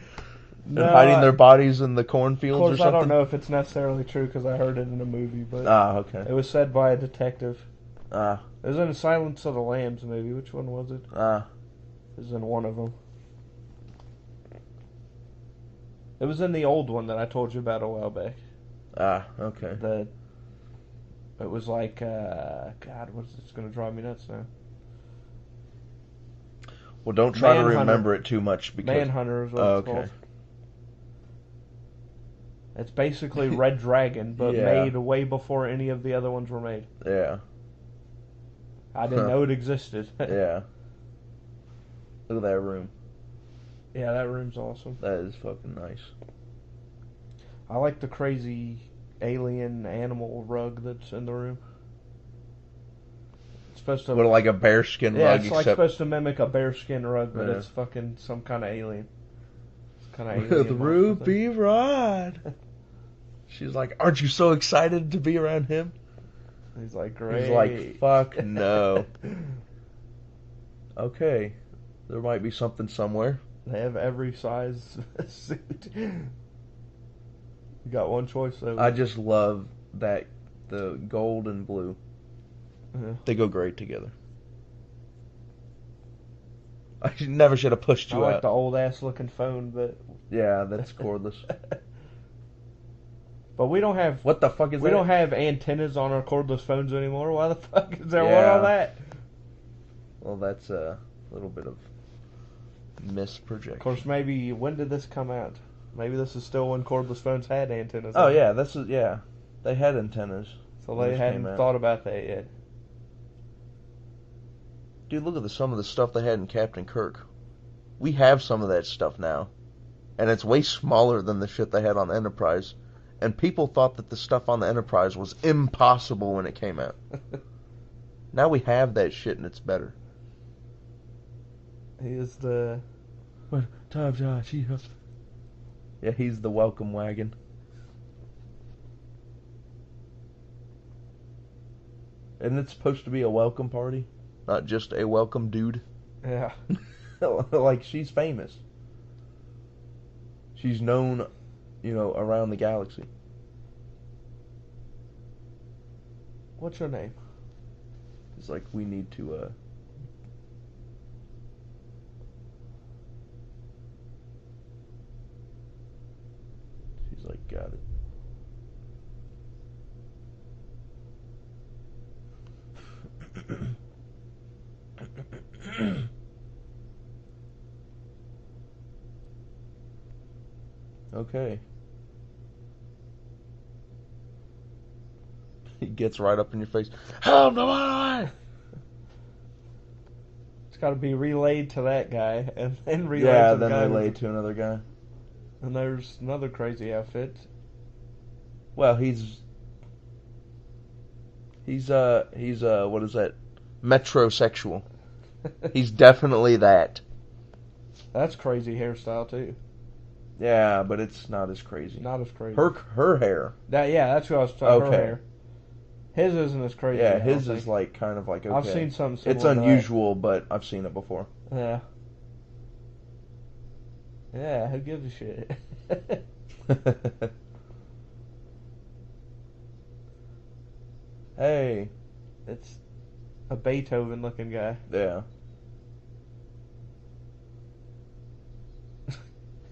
And hiding their bodies in the cornfields or something? Of course, I don't know if it's necessarily true because I heard it in a movie, but okay. It was said by a detective. It was in Silence of the Lambs movie. Which one was it? It was in one of them. It was in the old one that I told you about a while back. Okay. It was like, God, it's going to drive me nuts now. Well, don't try to remember it too much because Manhunter is what it's called. It's basically Red Dragon, but made way before any of the other ones were made. Yeah. I didn't know it existed. Yeah. Look at that room. Yeah, that room's awesome. That is fucking nice. I like the crazy alien animal rug that's in the room. It's supposed to... What, like a bearskin rug? Yeah, it's like supposed to mimic a bearskin rug, but it's fucking some kind of alien. It's kind of alien. The Ruby Rod. She's like, aren't you so excited to be around him? He's like, great. He's like, fuck no. Okay. There might be something somewhere. They have every size suit. You got one choice though. I just love that the gold and blue. Yeah. They go great together. I never should have pushed you out. I like the old ass looking phone, but yeah, that's cordless. But we don't have. What the fuck is that? We don't have antennas on our cordless phones anymore. Why the fuck is there one on that? Well, that's a little bit of misprojection. Of course, maybe when did this come out? Maybe this is still when cordless phones had antennas. Oh yeah, they had antennas. So they hadn't thought about that yet. Dude, look at some of the stuff they had in Captain Kirk. We have some of that stuff now, and it's way smaller than the shit they had on the Enterprise. And people thought that the stuff on the Enterprise was impossible when it came out. Now we have that shit, and it's better. He is the... Yeah, he's the welcome wagon. Isn't it supposed to be a welcome party? Not just a welcome dude? Yeah. Like, she's famous. She's known, around the galaxy. What's your name? It's like, we need to, She's like, got it. Okay. He gets right up in your face. Help the boy! It's got to be relayed to that guy, and then relayed to the guy. Yeah, then relayed to another guy. And there's another crazy outfit. Well, he's what is that? Metrosexual. He's definitely that. That's crazy hairstyle too. Yeah, but it's not as crazy. Not as crazy. Her hair. That's what I was talking. Okay. Her hair. His isn't as crazy. Yeah, his is like kind of like okay. I've seen something similar. It's unusual, but I've seen it before. Yeah. Yeah, who gives a shit? Hey, it's a Beethoven-looking guy. Yeah.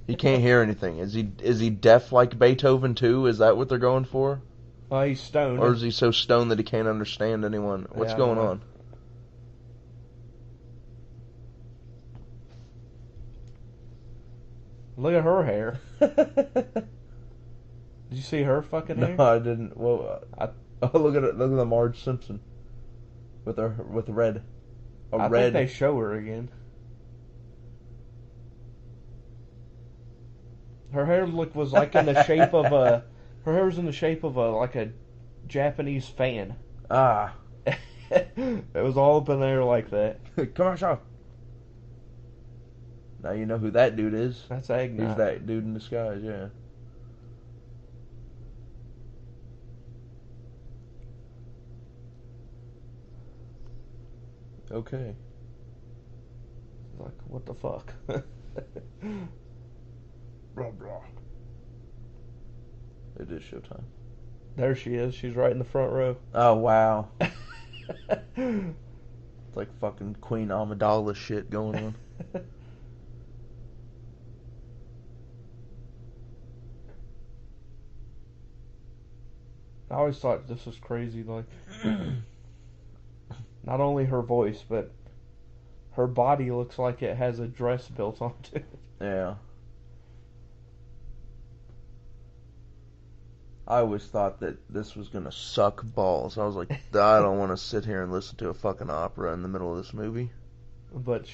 He can't hear anything. Is he deaf like Beethoven too? Is that what they're going for? Oh, he's stoned. Or is he so stoned that he can't understand anyone? What's going on? Look at her hair. Did you see her fucking hair? No, I didn't. Well, look at it. Look at the Marge Simpson with red. I think they show her again. Her hair was like in the shape of a. Her hair was in the shape of like a Japanese fan. Ah. It was all up in there like that. Come on, Shaw. Now you know who that dude is. That's Agnes. He's that dude in disguise, yeah. Okay. Like, what the fuck? Blah, blah. It is showtime. There she is. She's right in the front row. Oh, wow. It's like fucking Queen Amidala shit going on. I always thought this was crazy. Like, not only her voice, but her body looks like it has a dress built onto it. Yeah. I always thought that this was gonna suck balls. I was like, I don't want to sit here and listen to a fucking opera in the middle of this movie. But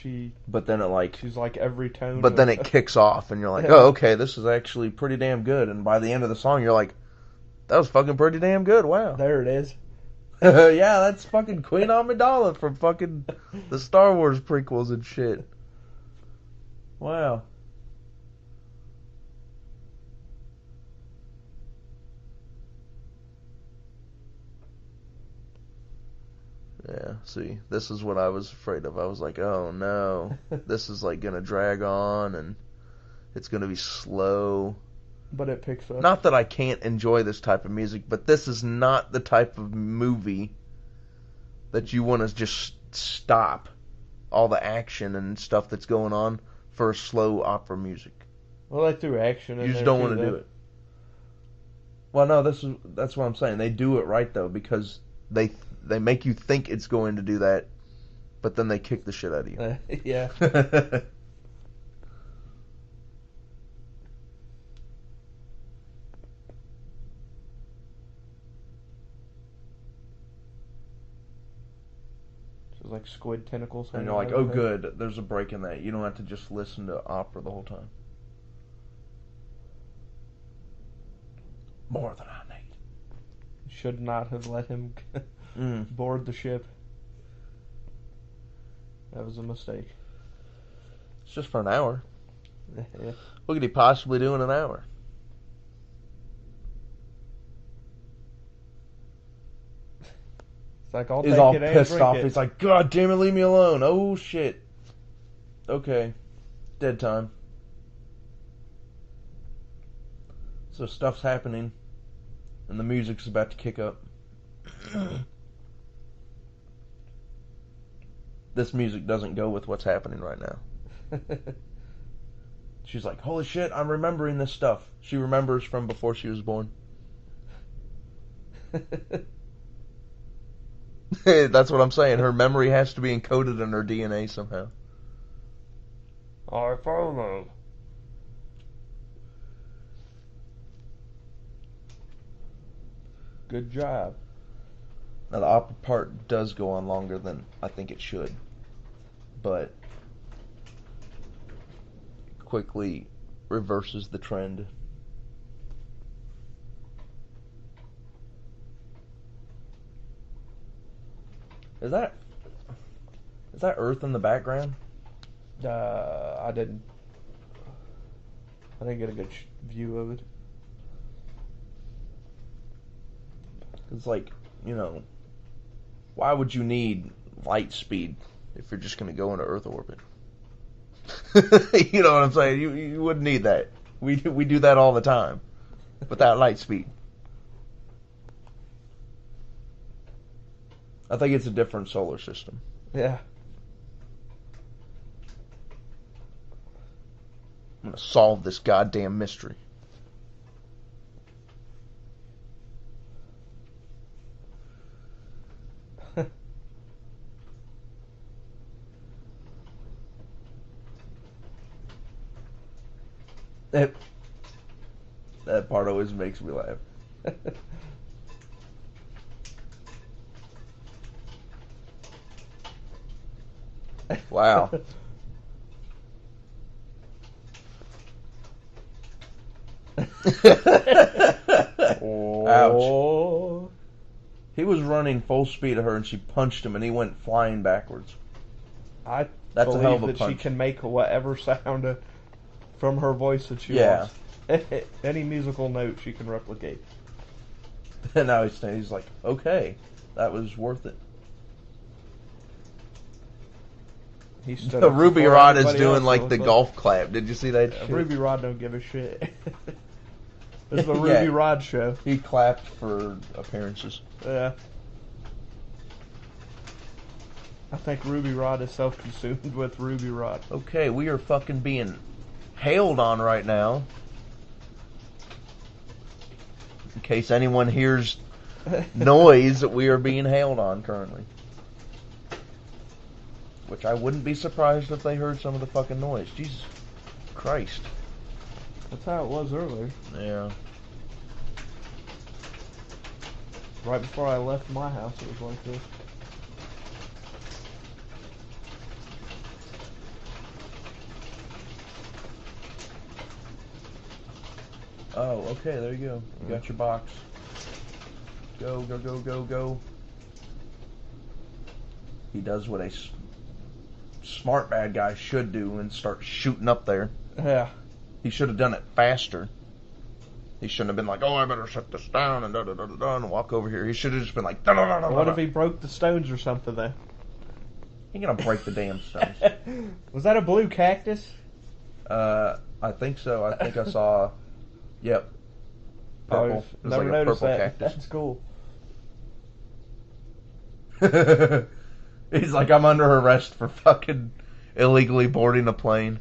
then she's like every tone. But then it kicks off, and you're like, oh, okay, this is actually pretty damn good. And by the end of the song, you're like, that was fucking pretty damn good. Wow. There it is. Yeah, that's fucking Queen Amidala from fucking the Star Wars prequels and shit. Wow. Yeah, see, this is what I was afraid of. I was like, oh no, this is like gonna drag on and it's gonna be slow. But it picks up. Not that I can't enjoy this type of music, but this is not the type of movie that you want to just stop all the action and stuff that's going on for slow opera music. Well, they threw action in there. You just don't want to do it. Well, no, that's what I'm saying. They do it right though because they make you think it's going to do that, but then they kick the shit out of you. Yeah. It's like squid tentacles. And you're like, oh, good, there's a break in that. You don't have to just listen to opera the whole time. More than I need. Should not have let him board the ship. That was a mistake. It's just for an hour. Yeah. What could he possibly do in an hour? It's like, I'll He's take all it and pissed drink off. it. He's like, God damn it, leave me alone. Oh, shit. Okay. Dead time. So stuff's happening, and the music's about to kick up. This music doesn't go with what's happening right now. She's like, holy shit, I'm remembering this stuff. She remembers from before she was born. That's what I'm saying. Her memory has to be encoded in her DNA somehow. I follow. Good job. Now the opera part does go on longer than I think it should, but quickly reverses the trend. Is that Earth in the background? I didn't get a good view of it. It's like, why would you need light speed if you're just going to go into Earth orbit? You know what I'm saying? You wouldn't need that. We do that all the time without light speed. I think it's a different solar system. Yeah. I'm going to solve this goddamn mystery. That part always makes me laugh. Wow. Oh. Ouch. He was running full speed at her and she punched him and he went flying backwards. I That's a hell of believe a that punch. she can make whatever sound from her voice that she Yeah. wants. Any musical note she can replicate. And now he's like, okay, that was worth it. He stood The up Ruby before Rod is everybody doing else, like it the looks golf clap. Did you see that shit? Ruby Rod don't give a shit. It's the Yeah. Ruby Rod show. He clapped for appearances. Yeah. I think Ruby Rod is self-consumed with Ruby Rod. Okay, we are fucking being hailed on right now. In case anyone hears noise, we are being hailed on currently. Which I wouldn't be surprised if they heard some of the fucking noise. Jesus Christ. That's how it was earlier. Yeah. Right before I left my house, it was like this. Oh, okay, there you go. You got your box. Go, go, go, go, go. He does what a smart bad guy should do and start shooting up there. Yeah. He should have done it faster. He shouldn't have been like, oh, I better shut this down and da-da-da-da-da and walk over here. He should have just been like, da-da-da-da-da. What if he broke the stones or something, though? He ain't gonna break the damn stones. Was that a blue cactus? I think so. I think I saw, yep, purple. It was Never like a noticed purple that. cactus. That's cool. He's like, I'm under arrest for fucking illegally boarding a plane.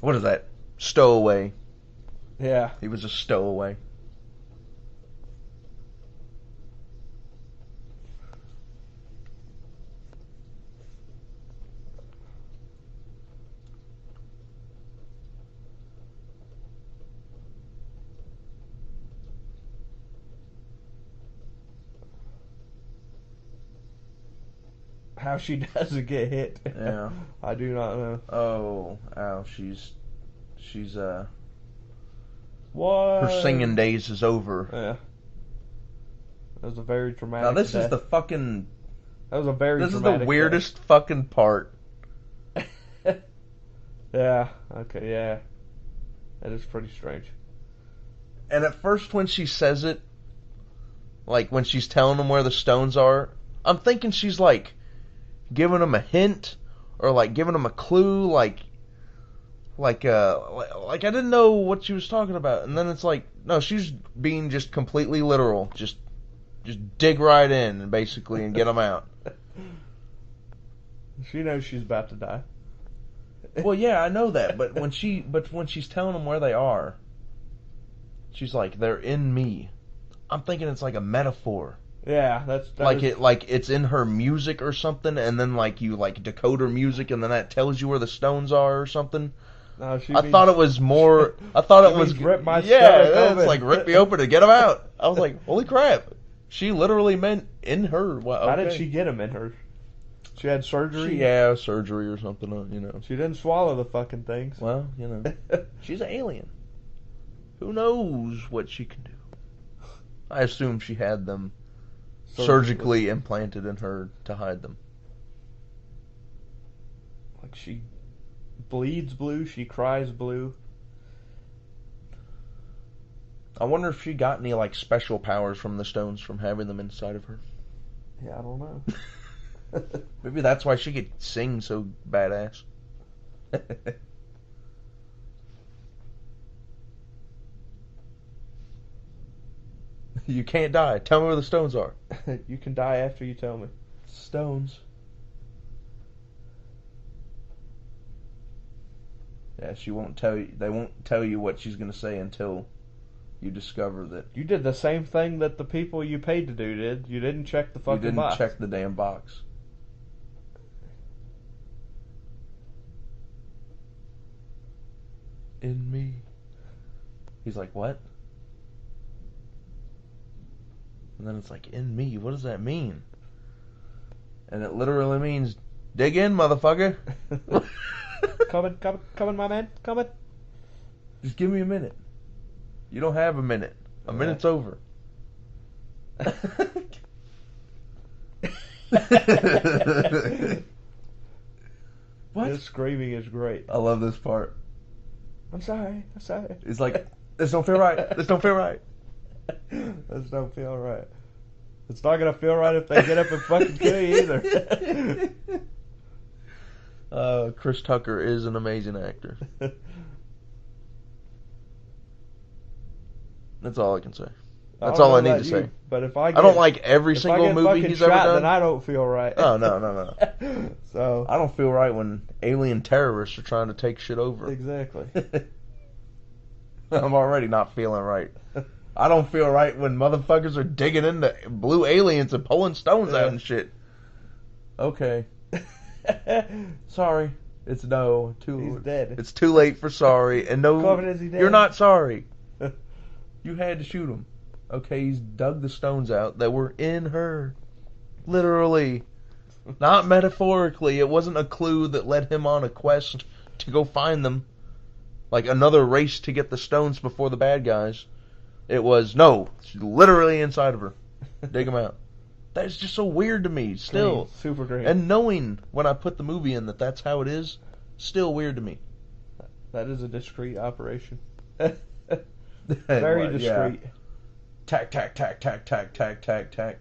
What is that? Stowaway. Yeah. He was a stowaway. How she doesn't get hit. Yeah. I do not know. Oh, ow, she's What? her singing days is over. Yeah. That was a very dramatic Now this death. is the fucking That was a very This is the dramatic weirdest fucking part. Yeah, okay, yeah. That is pretty strange. And at first when she says it, like when she's telling him where the stones are, I'm thinking she's like giving him a hint or like giving him a clue, like I didn't know what she was talking about, and then it's like, no, she's being just completely literal, just dig right in basically and get him out. She knows she's about to die. Well, yeah, I know that, but when she's telling them where they are, she's like, they're in me. I'm thinking it's like a metaphor. Yeah, like it's in her music or something, and then like you like decode her music, and then that tells you where the stones are or something. No, I thought it was more. I thought it was rip my yeah. stomach open. It's like rip me open to get them out. I was like, holy crap! She literally meant in her. Well, okay. How did she get him in her? She had surgery? Yeah, surgery or something, you know. She didn't swallow the fucking things. Well, you know. She's an alien. Who knows what she can do? I assume she had them surgically implanted in her to hide them. Like she bleeds blue, she cries blue. I wonder if she got any like special powers from the stones from having them inside of her. Yeah, I don't know. Maybe that's why she could sing so badass. You can't die. Tell me where the stones are. You can die after you tell me. Stones. Yeah, she won't tell you. They won't tell you what she's gonna say until you discover that you did the same thing that the people you paid to do did. You didn't check the fucking box. You didn't check the damn box. In me. He's like, what? And then it's like, in me. What does that mean? And it literally means, dig in, motherfucker. Coming, my man. Coming. Just give me a minute. You don't have a minute. A minute's over. What? This screaming is great. I love this part. I'm sorry. It's like, this don't feel right. This don't feel right. This don't feel right. It's not gonna feel right if they get up and fucking kill you either. Chris Tucker is an amazing actor. That's all I can say. That's all I need to say. But if I don't like every single movie he's ever done. Then I don't feel right. Oh, no. So I don't feel right when alien terrorists are trying to take shit over. Exactly. I'm already not feeling right. I don't feel right when motherfuckers are digging into blue aliens and pulling stones out and shit. Okay. Sorry. It's no. He's dead. It's too late for sorry. And no, Is he dead? You're not sorry. You had to shoot him. Okay, he's dug the stones out that were in her. Literally. Not metaphorically. It wasn't a clue that led him on a quest to go find them. Like another race to get the stones before the bad guys. It was, no, she's literally inside of her. Dig them out. That's just so weird to me, still. Green. Super green. And knowing when I put the movie in that that's how it is, still weird to me. That is a discreet operation. Very discreet. Yeah. Tack, tack, tack, tack, tack, tack, tack, tack.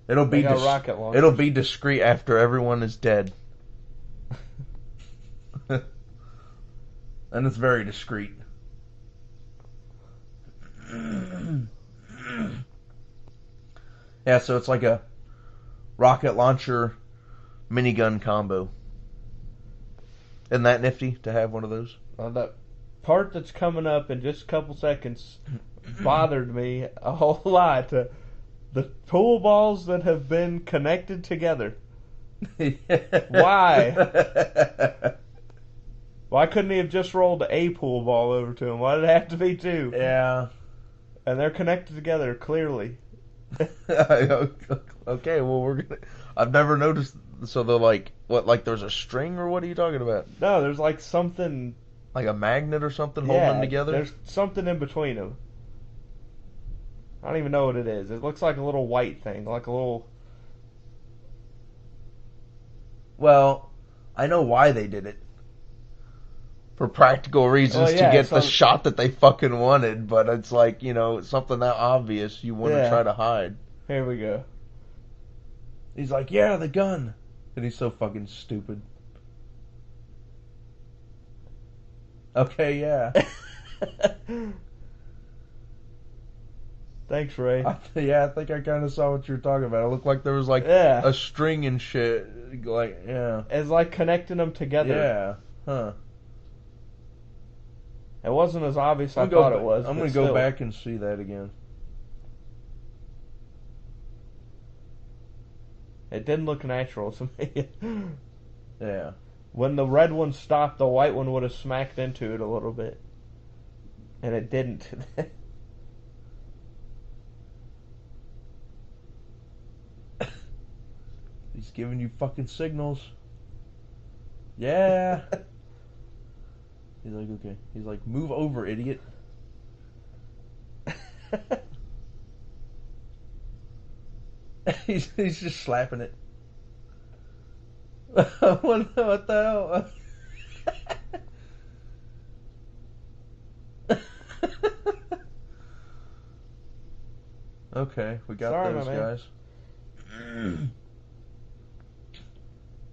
It'll be discreet after everyone is dead. And it's very discreet. Yeah, so it's like a rocket launcher minigun combo. Isn't that nifty to have one of those? That part that's coming up in just a couple seconds bothered me a whole lot. The pool balls that have been connected together. Why? Why couldn't he have just rolled a pool ball over to him? Why did it have to be two? Yeah. And they're connected together, clearly. Okay, well, I've never noticed. So they're like, what, like there's a string, or what are you talking about? No, there's like something. Like a magnet or something holding them together? There's something in between them. I don't even know what it is. It looks like a little white thing, like a little... Well, I know why they did it. For practical reasons, to get the shot that they fucking wanted, but it's like, you know, something that obvious you want to try to hide. Here we go. He's like, yeah, the gun. And he's so fucking stupid. Okay, yeah. Thanks, Ray. I think I kind of saw what you were talking about. It looked like there was like a string and shit. Like, yeah. It's like connecting them together. Yeah. Huh. It wasn't as obvious as I thought it was. I'm going to go back and see that again. It didn't look natural to me. Yeah. When the red one stopped, the white one would have smacked into it a little bit. And it didn't. He's giving you fucking signals. Yeah. He's like, okay. He's like, move over, idiot. He's just slapping it. what the hell? Okay, we got those guys.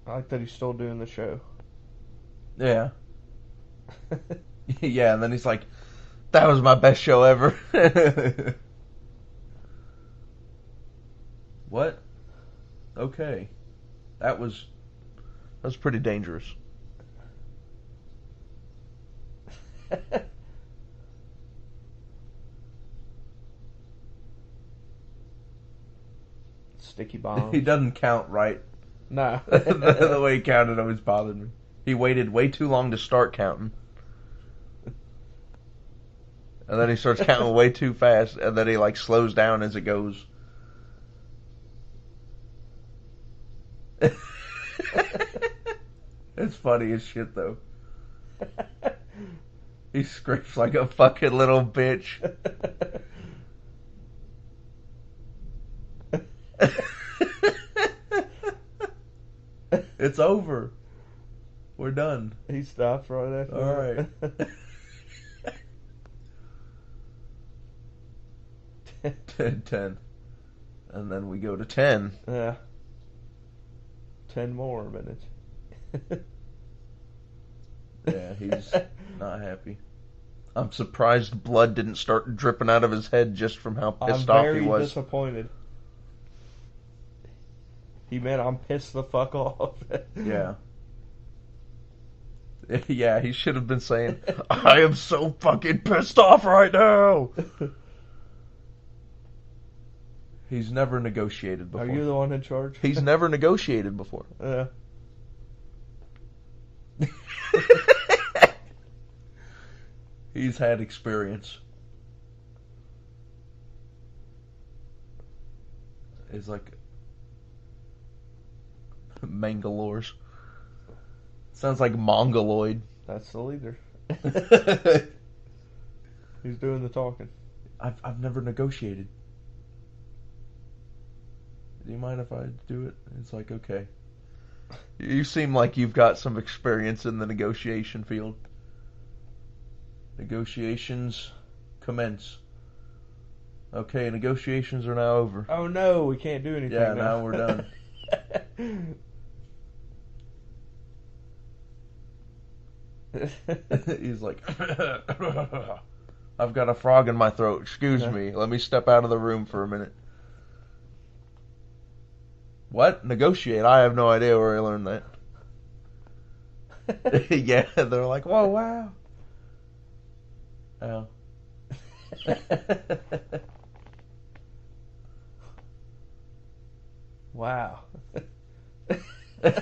I like that he's still doing the show. Yeah. Yeah, and then he's like, that was my best show ever. What? Okay. That was pretty dangerous. Sticky bomb. He doesn't count right. No. The way he counted always bothered me. He waited way too long to start counting. And then he starts counting way too fast, and then he like slows down as it goes. It's funny as shit though. He scrapes like a fucking little bitch. It's over. We're done. He stopped right after. All right. 10. And then we go to 10. Yeah. 10 more minutes. Yeah, he's not happy. I'm surprised blood didn't start dripping out of his head just from how pissed off he was. I'm very disappointed. He meant I'm pissed the fuck off. Yeah. Yeah, he should have been saying, I am so fucking pissed off right now. He's never negotiated before. Are you the one in charge? He's never negotiated before. Yeah. He's had experience. It's like Mangalores. Sounds like Mongoloid. That's the leader. He's doing the talking. I've never negotiated. Do you mind if I do it? It's like, okay. You seem like you've got some experience in the negotiation field. Negotiations commence. Okay, negotiations are now over. Oh no, we can't do anything now. Yeah, now we're done. He's like, I've got a frog in my throat. Excuse me. Let me step out of the room for a minute. What? Negotiate? I have no idea where I learned that. Yeah, they're like, whoa, wow. Oh. Wow. He's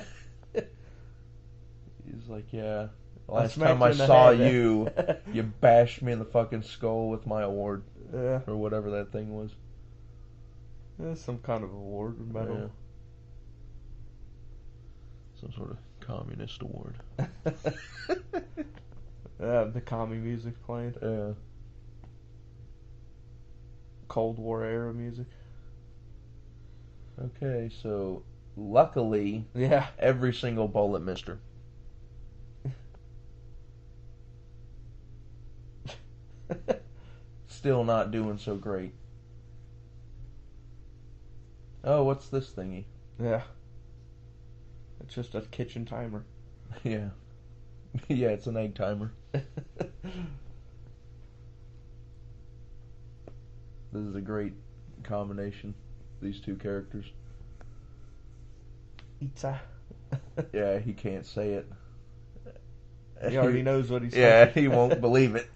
like, yeah. I Last time smacked you I in the saw head. you, you bashed me in the fucking skull with my award. Yeah. Or whatever that thing was. It's some kind of award or medal. Yeah. Some sort of communist award. The commie music playing. Yeah. Cold War era music. Okay, so luckily, Yeah. every single bullet missed her. Still not doing so great. Oh, what's this thingy? Yeah. It's just a kitchen timer. Yeah. Yeah, it's an egg timer. This is a great combination, these two characters. Pizza. Yeah, he can't say it. He already knows what he's Yeah, saying. he won't believe it.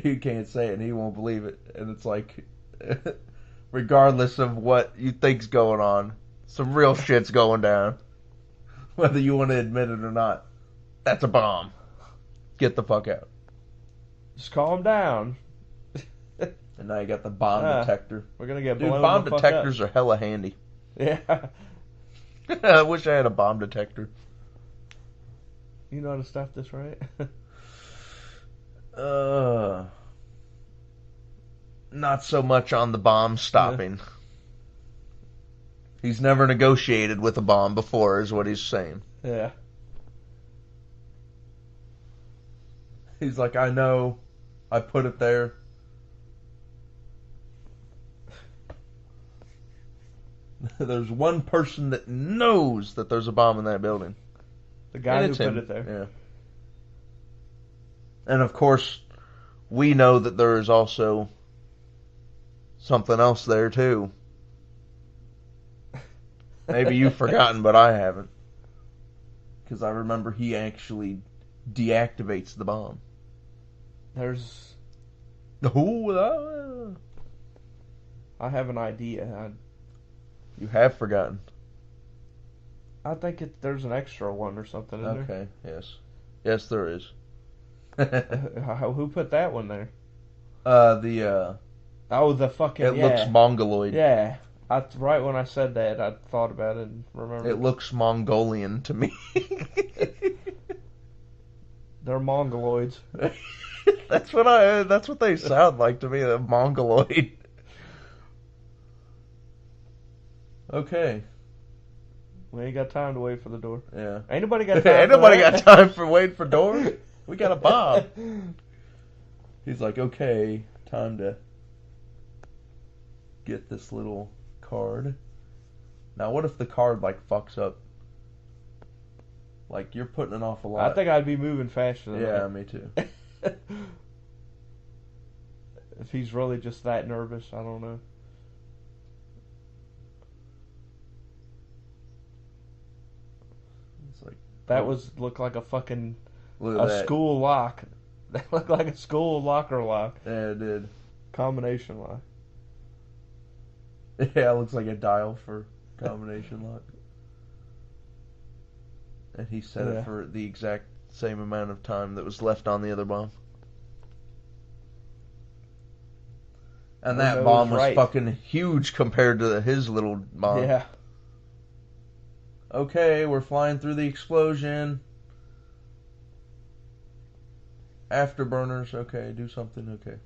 He can't say it and he won't believe it. And it's like, regardless of what you think's going on, some real shit's going down. Whether you want to admit it or not. That's a bomb. Get the fuck out. Just calm down. And now you got the bomb detector. We're gonna get Dude, blown bomb the fuck detectors up. are hella handy. Yeah. I wish I had a bomb detector. You know how to stop this, right? Not so much on the bomb stopping. He's never negotiated with a bomb before, is what he's saying. Yeah. He's like, I know, I put it there. There's one person that knows that there's a bomb in that building. The guy who it's put him. it there. Yeah. And of course, we know that there is also something else there too. Maybe you've forgotten, but I haven't. Because I remember he actually deactivates the bomb. There's. Oh, I have an idea. you have forgotten. I think there's an extra one or something in there. Okay, yes. Yes, there is. Who put that one there? Oh, the fucking. it looks mongoloid. Yeah. Right when I said that, I thought about it and remembered. It looks Mongolian to me. They're mongoloids. That's what they sound like to me, the mongoloid. Okay. We ain't got time to wait for the door. Yeah. Ain't nobody got time. Ain't nobody got time for waiting for doors. We got a bomb. He's like, okay, time to get this little card. Now, what if the card like fucks up? Like you're putting it off a lot. I think I'd be moving faster than Yeah, that. me too. If he's really just that nervous, I don't know. It's like That looked like a fucking look at that. school lock. That looked like a school locker lock. Yeah, it did. Combination lock. Yeah, it looks like a dial for combination lock. And he set it for the exact same amount of time that was left on the other bomb. And that bomb was fucking huge compared to his little bomb. Yeah. Okay, we're flying through the explosion. Afterburners, okay, do something, okay.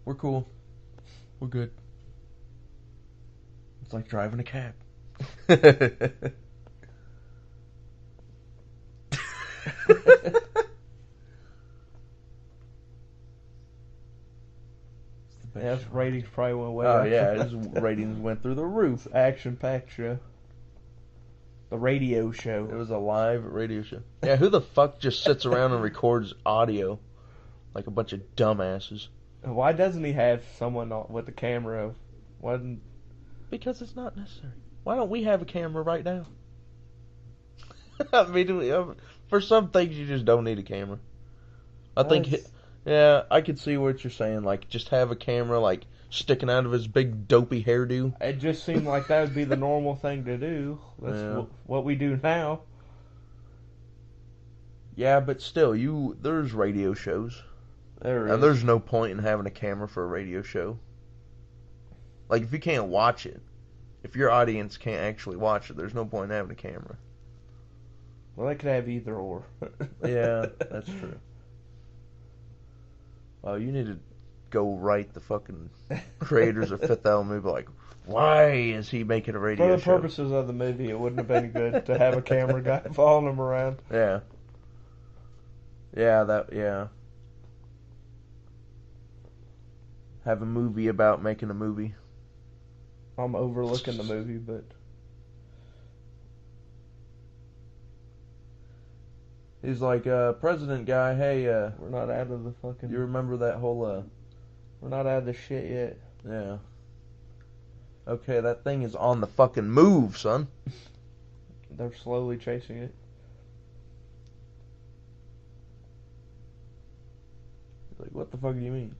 We're cool. We're good. It's like driving a cab. Yeah, his ratings probably went way up. up. Oh yeah, his ratings went through the roof. Action-packed show. The radio show. It was a live radio show. Yeah, who the fuck just sits around and records audio like a bunch of dumbasses? Why doesn't he have someone with a camera? Because it's not necessary. Why don't we have a camera right now? I mean, for some things you just don't need a camera. I think, That's, yeah, I could see what you're saying. Like, just have a camera like sticking out of his big dopey hairdo. it just seemed like that would be the normal thing to do. That's Yeah, what we do now. yeah, but still, there's radio shows, There and is. there's no point in having a camera for a radio show. Like, if you can't watch it, if your audience can't actually watch it, there's no point in having a camera. Well, they could have either or. Yeah, that's true. Oh, you need to go write the fucking creators of Fifth Element, like, why is he making a radio For the show? purposes of the movie, it wouldn't have been good to have a camera guy following him around. Yeah. Yeah. Have a movie about making a movie. I'm overlooking the movie, but He's like, President guy, hey, we're not out of the fucking. you remember that whole, We're not out of the shit yet. yeah. Okay, that thing is on the fucking move, son. They're slowly chasing it. He's like, what the fuck do you mean?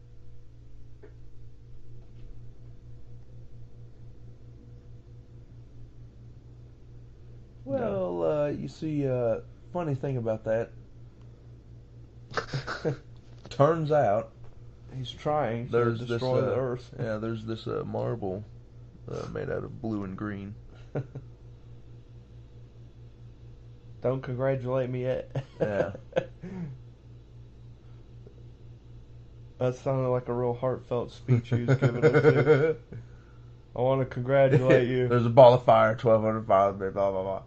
Well, you see, funny thing about that. Turns out He's trying to there's destroy this, the Earth. yeah, there's this marble made out of blue and green. Don't congratulate me yet. Yeah. That sounded like a real heartfelt speech he was giving us. Too. I want to congratulate you. There's a ball of fire, 1,200 pounds, blah blah blah.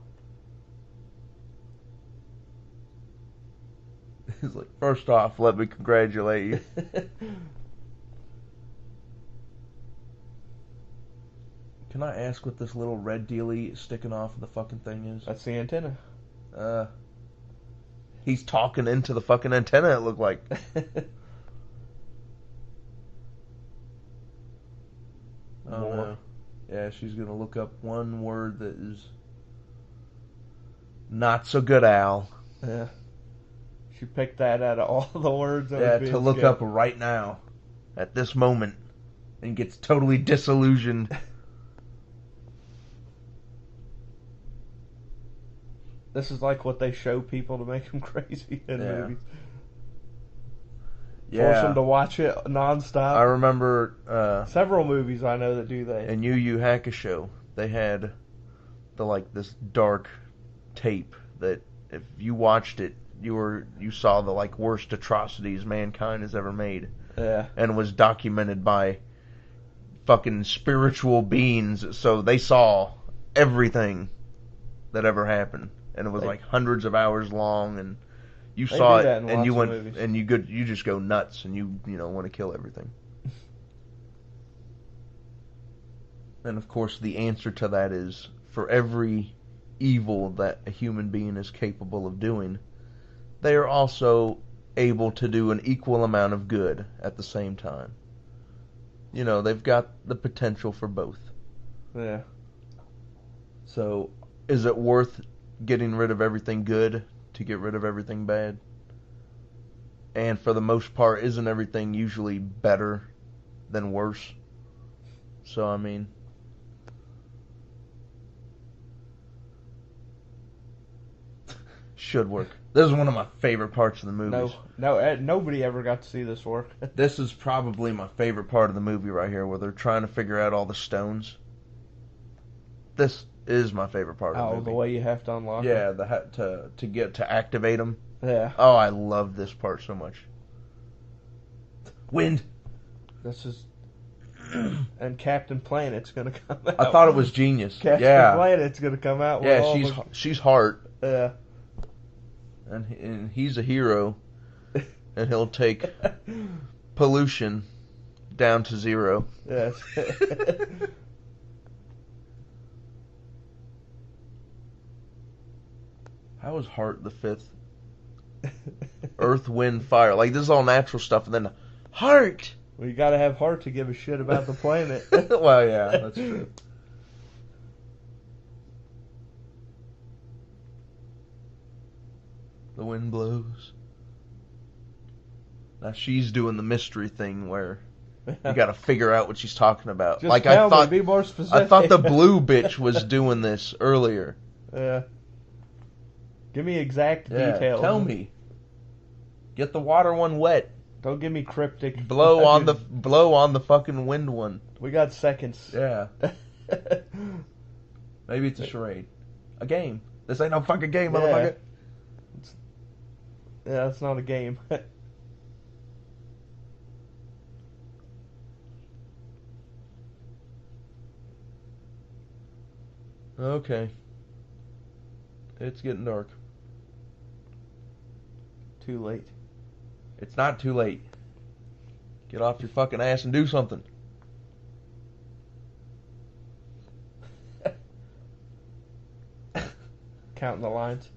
He's like, first off, let me congratulate you. Can I ask what this little red dealie sticking off of the fucking thing is? That's the antenna. He's talking into the fucking antenna, it looked like. Oh no. Yeah, she's gonna look up one word that is not so good, Al. Yeah. She picked that out of all the words that Yeah, was being to look skipped. up right now, at this moment, and gets totally disillusioned. This is like what they show people to make them crazy in Yeah. movies. Force Yeah, them to watch it nonstop. I remember Several movies I know that do that. in Yu Yu Hakusho, they had this dark tape that if you watched it, you saw the worst atrocities mankind has ever made, Yeah. and was documented by fucking spiritual beings. So they saw everything that ever happened, and it was like hundreds of hours long, and you They saw do it, that in and lots you of went, movies. and you just go nuts, and you want to kill everything. And of course, the answer to that is, for every evil that a human being is capable of doing, they are also able to do an equal amount of good at the same time. They've got the potential for both. Yeah. So, is it worth getting rid of everything good to get rid of everything bad? And for the most part, isn't everything usually better than worse? So, I mean, should work. This is one of my favorite parts of the movies. Nobody ever got to see this work. This is probably my favorite part of the movie right here, where they're trying to figure out all the stones. This is my favorite part of the Oh, movie. the way you have to unlock Yeah, it. to activate them. Yeah. Oh, I love this part so much. Wind. This is... And Captain Planet's gonna come out. I thought it was genius. Captain Yeah, Planet's gonna come out with yeah. all She's Heart, Yeah. and he's a hero, and he'll take pollution down to zero. Yes. How is Heart the fifth? Earth, wind, fire. This is all natural stuff, and then Heart. Well, you gotta have heart to give a shit about the planet. Well, yeah, that's true. The wind blows. Now she's doing the mystery thing where you got to figure out what she's talking about. Just like tell I thought, me, be more specific. I thought the blue bitch was doing this earlier. Yeah. Give me exact Yeah, details. tell me. Get the water one wet. Don't give me cryptic. Blow on the fucking wind one. We got seconds. Yeah. Maybe it's a charade. A game. This ain't no fucking game, motherfucker. Yeah, it's not a game. Okay. It's getting dark. Too late. It's not too late. Get off your fucking ass and do something. Counting the lines.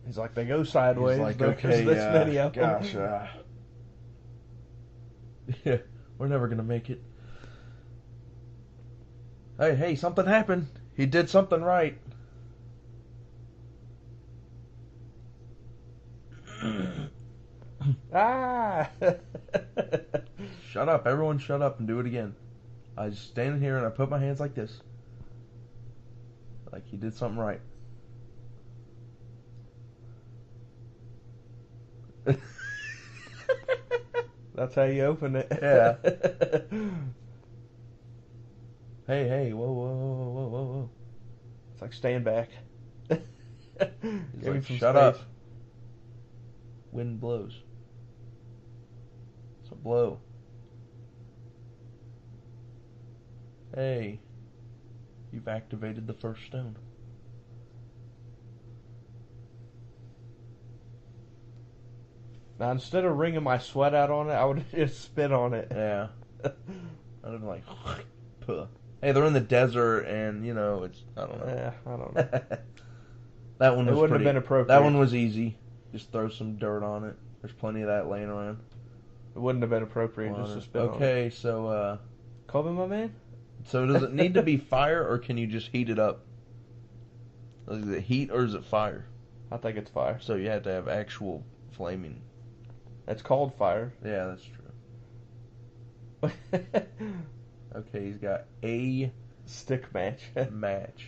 He's like, they go sideways. He's like, There's okay, this many of them. gosh, yeah, we're never gonna make it. Hey, something happened. He did something right. Ah! Shut up, everyone shut up and do it again. I just stand here and I put my hands like this. Like he did something right. That's how you open it. Yeah. Hey, whoa. It's like, stand back. He's like, some shut space. up. Wind blows. So blow. Hey, you've activated the first stone. Now, instead of wringing my sweat out on it, I would just spit on it. Yeah. I'd have been like, puh. Hey, they're in the desert, and it's I don't know. Yeah, I don't know. That one was wouldn't have been appropriate. That one was easy. Just throw some dirt on it. There's plenty of that laying around. It wouldn't have been appropriate just to spit on it. Okay, so Call me my man? So does it need to be fire, or can you just heat it up? Is it heat or is it fire? I think it's fire. So you have to have actual flaming. It's called fire. Yeah, that's true. Okay, he's got a stick match. match.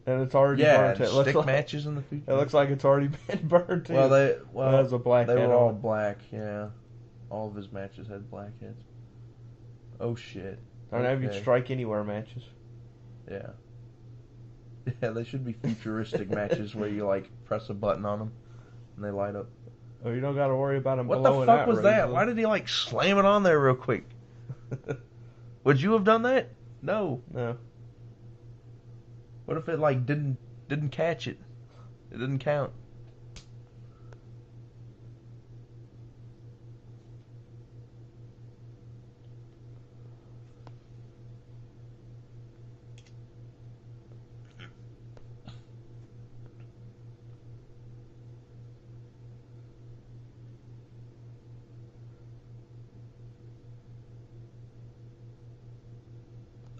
And it's already burnt. Yeah, stick matches in the future. It looks like it's already been burnt too. Well, that was a black they head were all on it. black, yeah. All of his matches had black heads. Oh, shit. Or now you strike anywhere matches. Yeah. Yeah, they should be futuristic matches where you, like, press a button on them and they light up. Oh, you don't got to worry about them What blowing the fuck out was razors. that? Why did he, like, slam it on there real quick? Would you have done that? No. No. What if it, like, didn't catch it? It didn't count.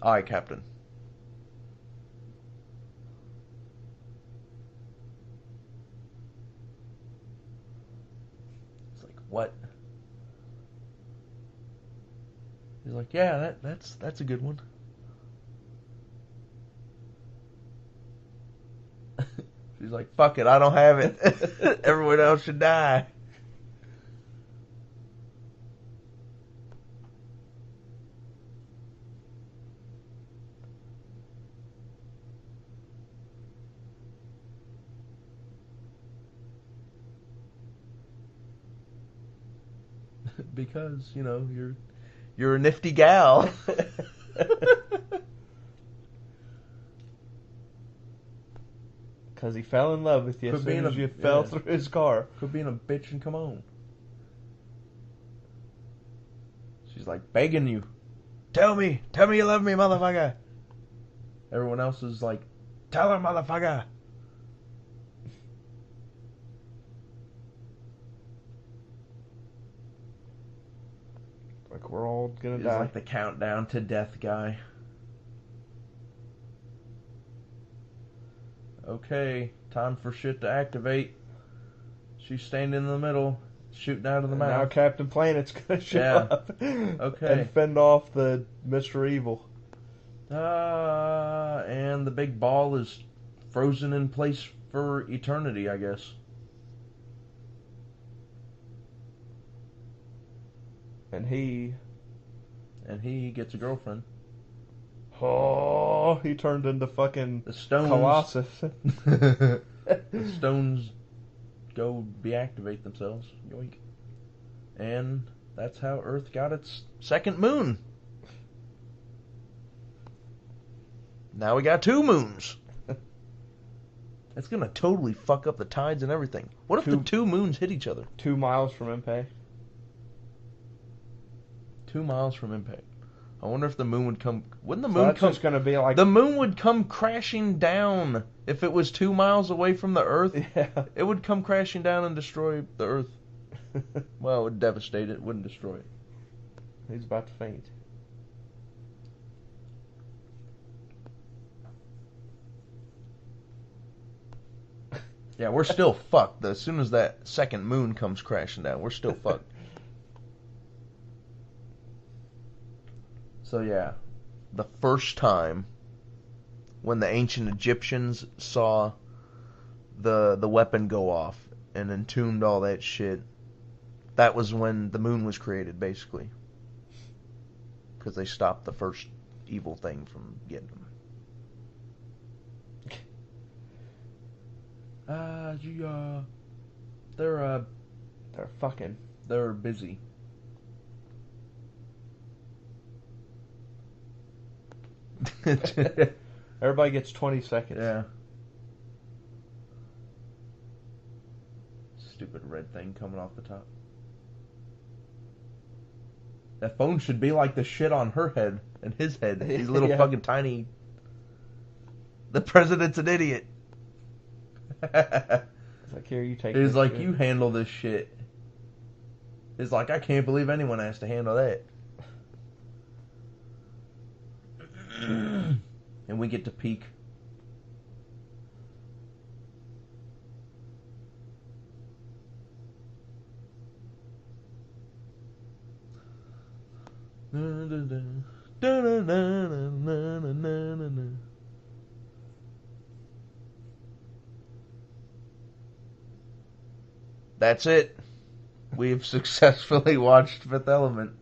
Aye, Captain. It's like, what? He's like, yeah, that's a good one. She's like, fuck it, I don't have it. Everyone else should die. Because, you're a nifty gal. Because he fell in love with you as soon as you fell through his car. Quit being a bitch and come on. She's like, begging you. Tell me you love me, motherfucker. Everyone else is like, tell her, motherfucker. Like, we're all gonna He's die. like the countdown to death guy. Okay, time for shit to activate. She's standing in the middle, shooting out of the Now mouth. Captain Planet's gonna show Yeah. up Okay. and fend off the Mr. Evil. And the big ball is frozen in place for eternity, I guess. And he gets a girlfriend. Oh, he turned into fucking The stones. Colossus. The stones go deactivate themselves. Yoink. And that's how Earth got its second moon. Now we got 2 moons. That's gonna totally fuck up the tides and everything. What if the 2 moons hit each other? 2 miles from impact. 2 miles from impact. I wonder if the moon would come. Wouldn't the So moon that's come? just gonna be like The moon would come crashing down if it was 2 miles away from the Earth. yeah. It would come crashing down and destroy the Earth. Well, it would devastate it. Wouldn't destroy it. He's about to faint. Yeah, we're still fucked. As soon as that second moon comes crashing down, we're still fucked. So yeah, the first time when the ancient Egyptians saw the weapon go off and entombed all that shit, that was when the moon was created, basically, because they stopped the first evil thing from getting them. They're fucking. They're busy. Everybody gets 20 seconds. Yeah. Stupid red thing coming off the top. That phone should be like the shit on her head and his head. These little Yeah. fucking tiny. The president's an idiot. It's like, here, you take He's this like, shit. you handle this shit. He's like, I can't believe anyone has to handle that. And we get to peek. That's it. We've successfully watched Fifth Element.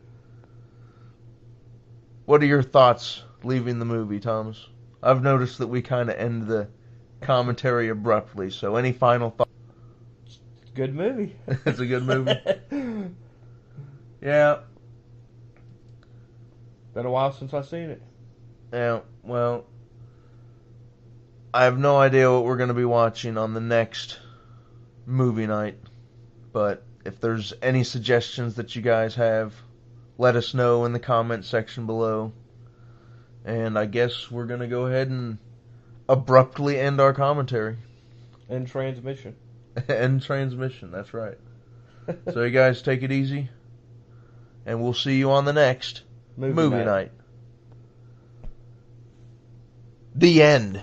What are your thoughts leaving the movie, Thomas? I've noticed that we kind of end the commentary abruptly, so any final thoughts? Good movie. It's a good movie. Yeah. Been a while since I've seen it. Yeah, well, I have no idea what we're going to be watching on the next movie night, but if there's any suggestions that you guys have, let us know in the comment section below. And I guess we're going to go ahead and abruptly end our commentary. In transmission. End transmission, that's right. So you guys take it easy, and we'll see you on the next movie night. The end.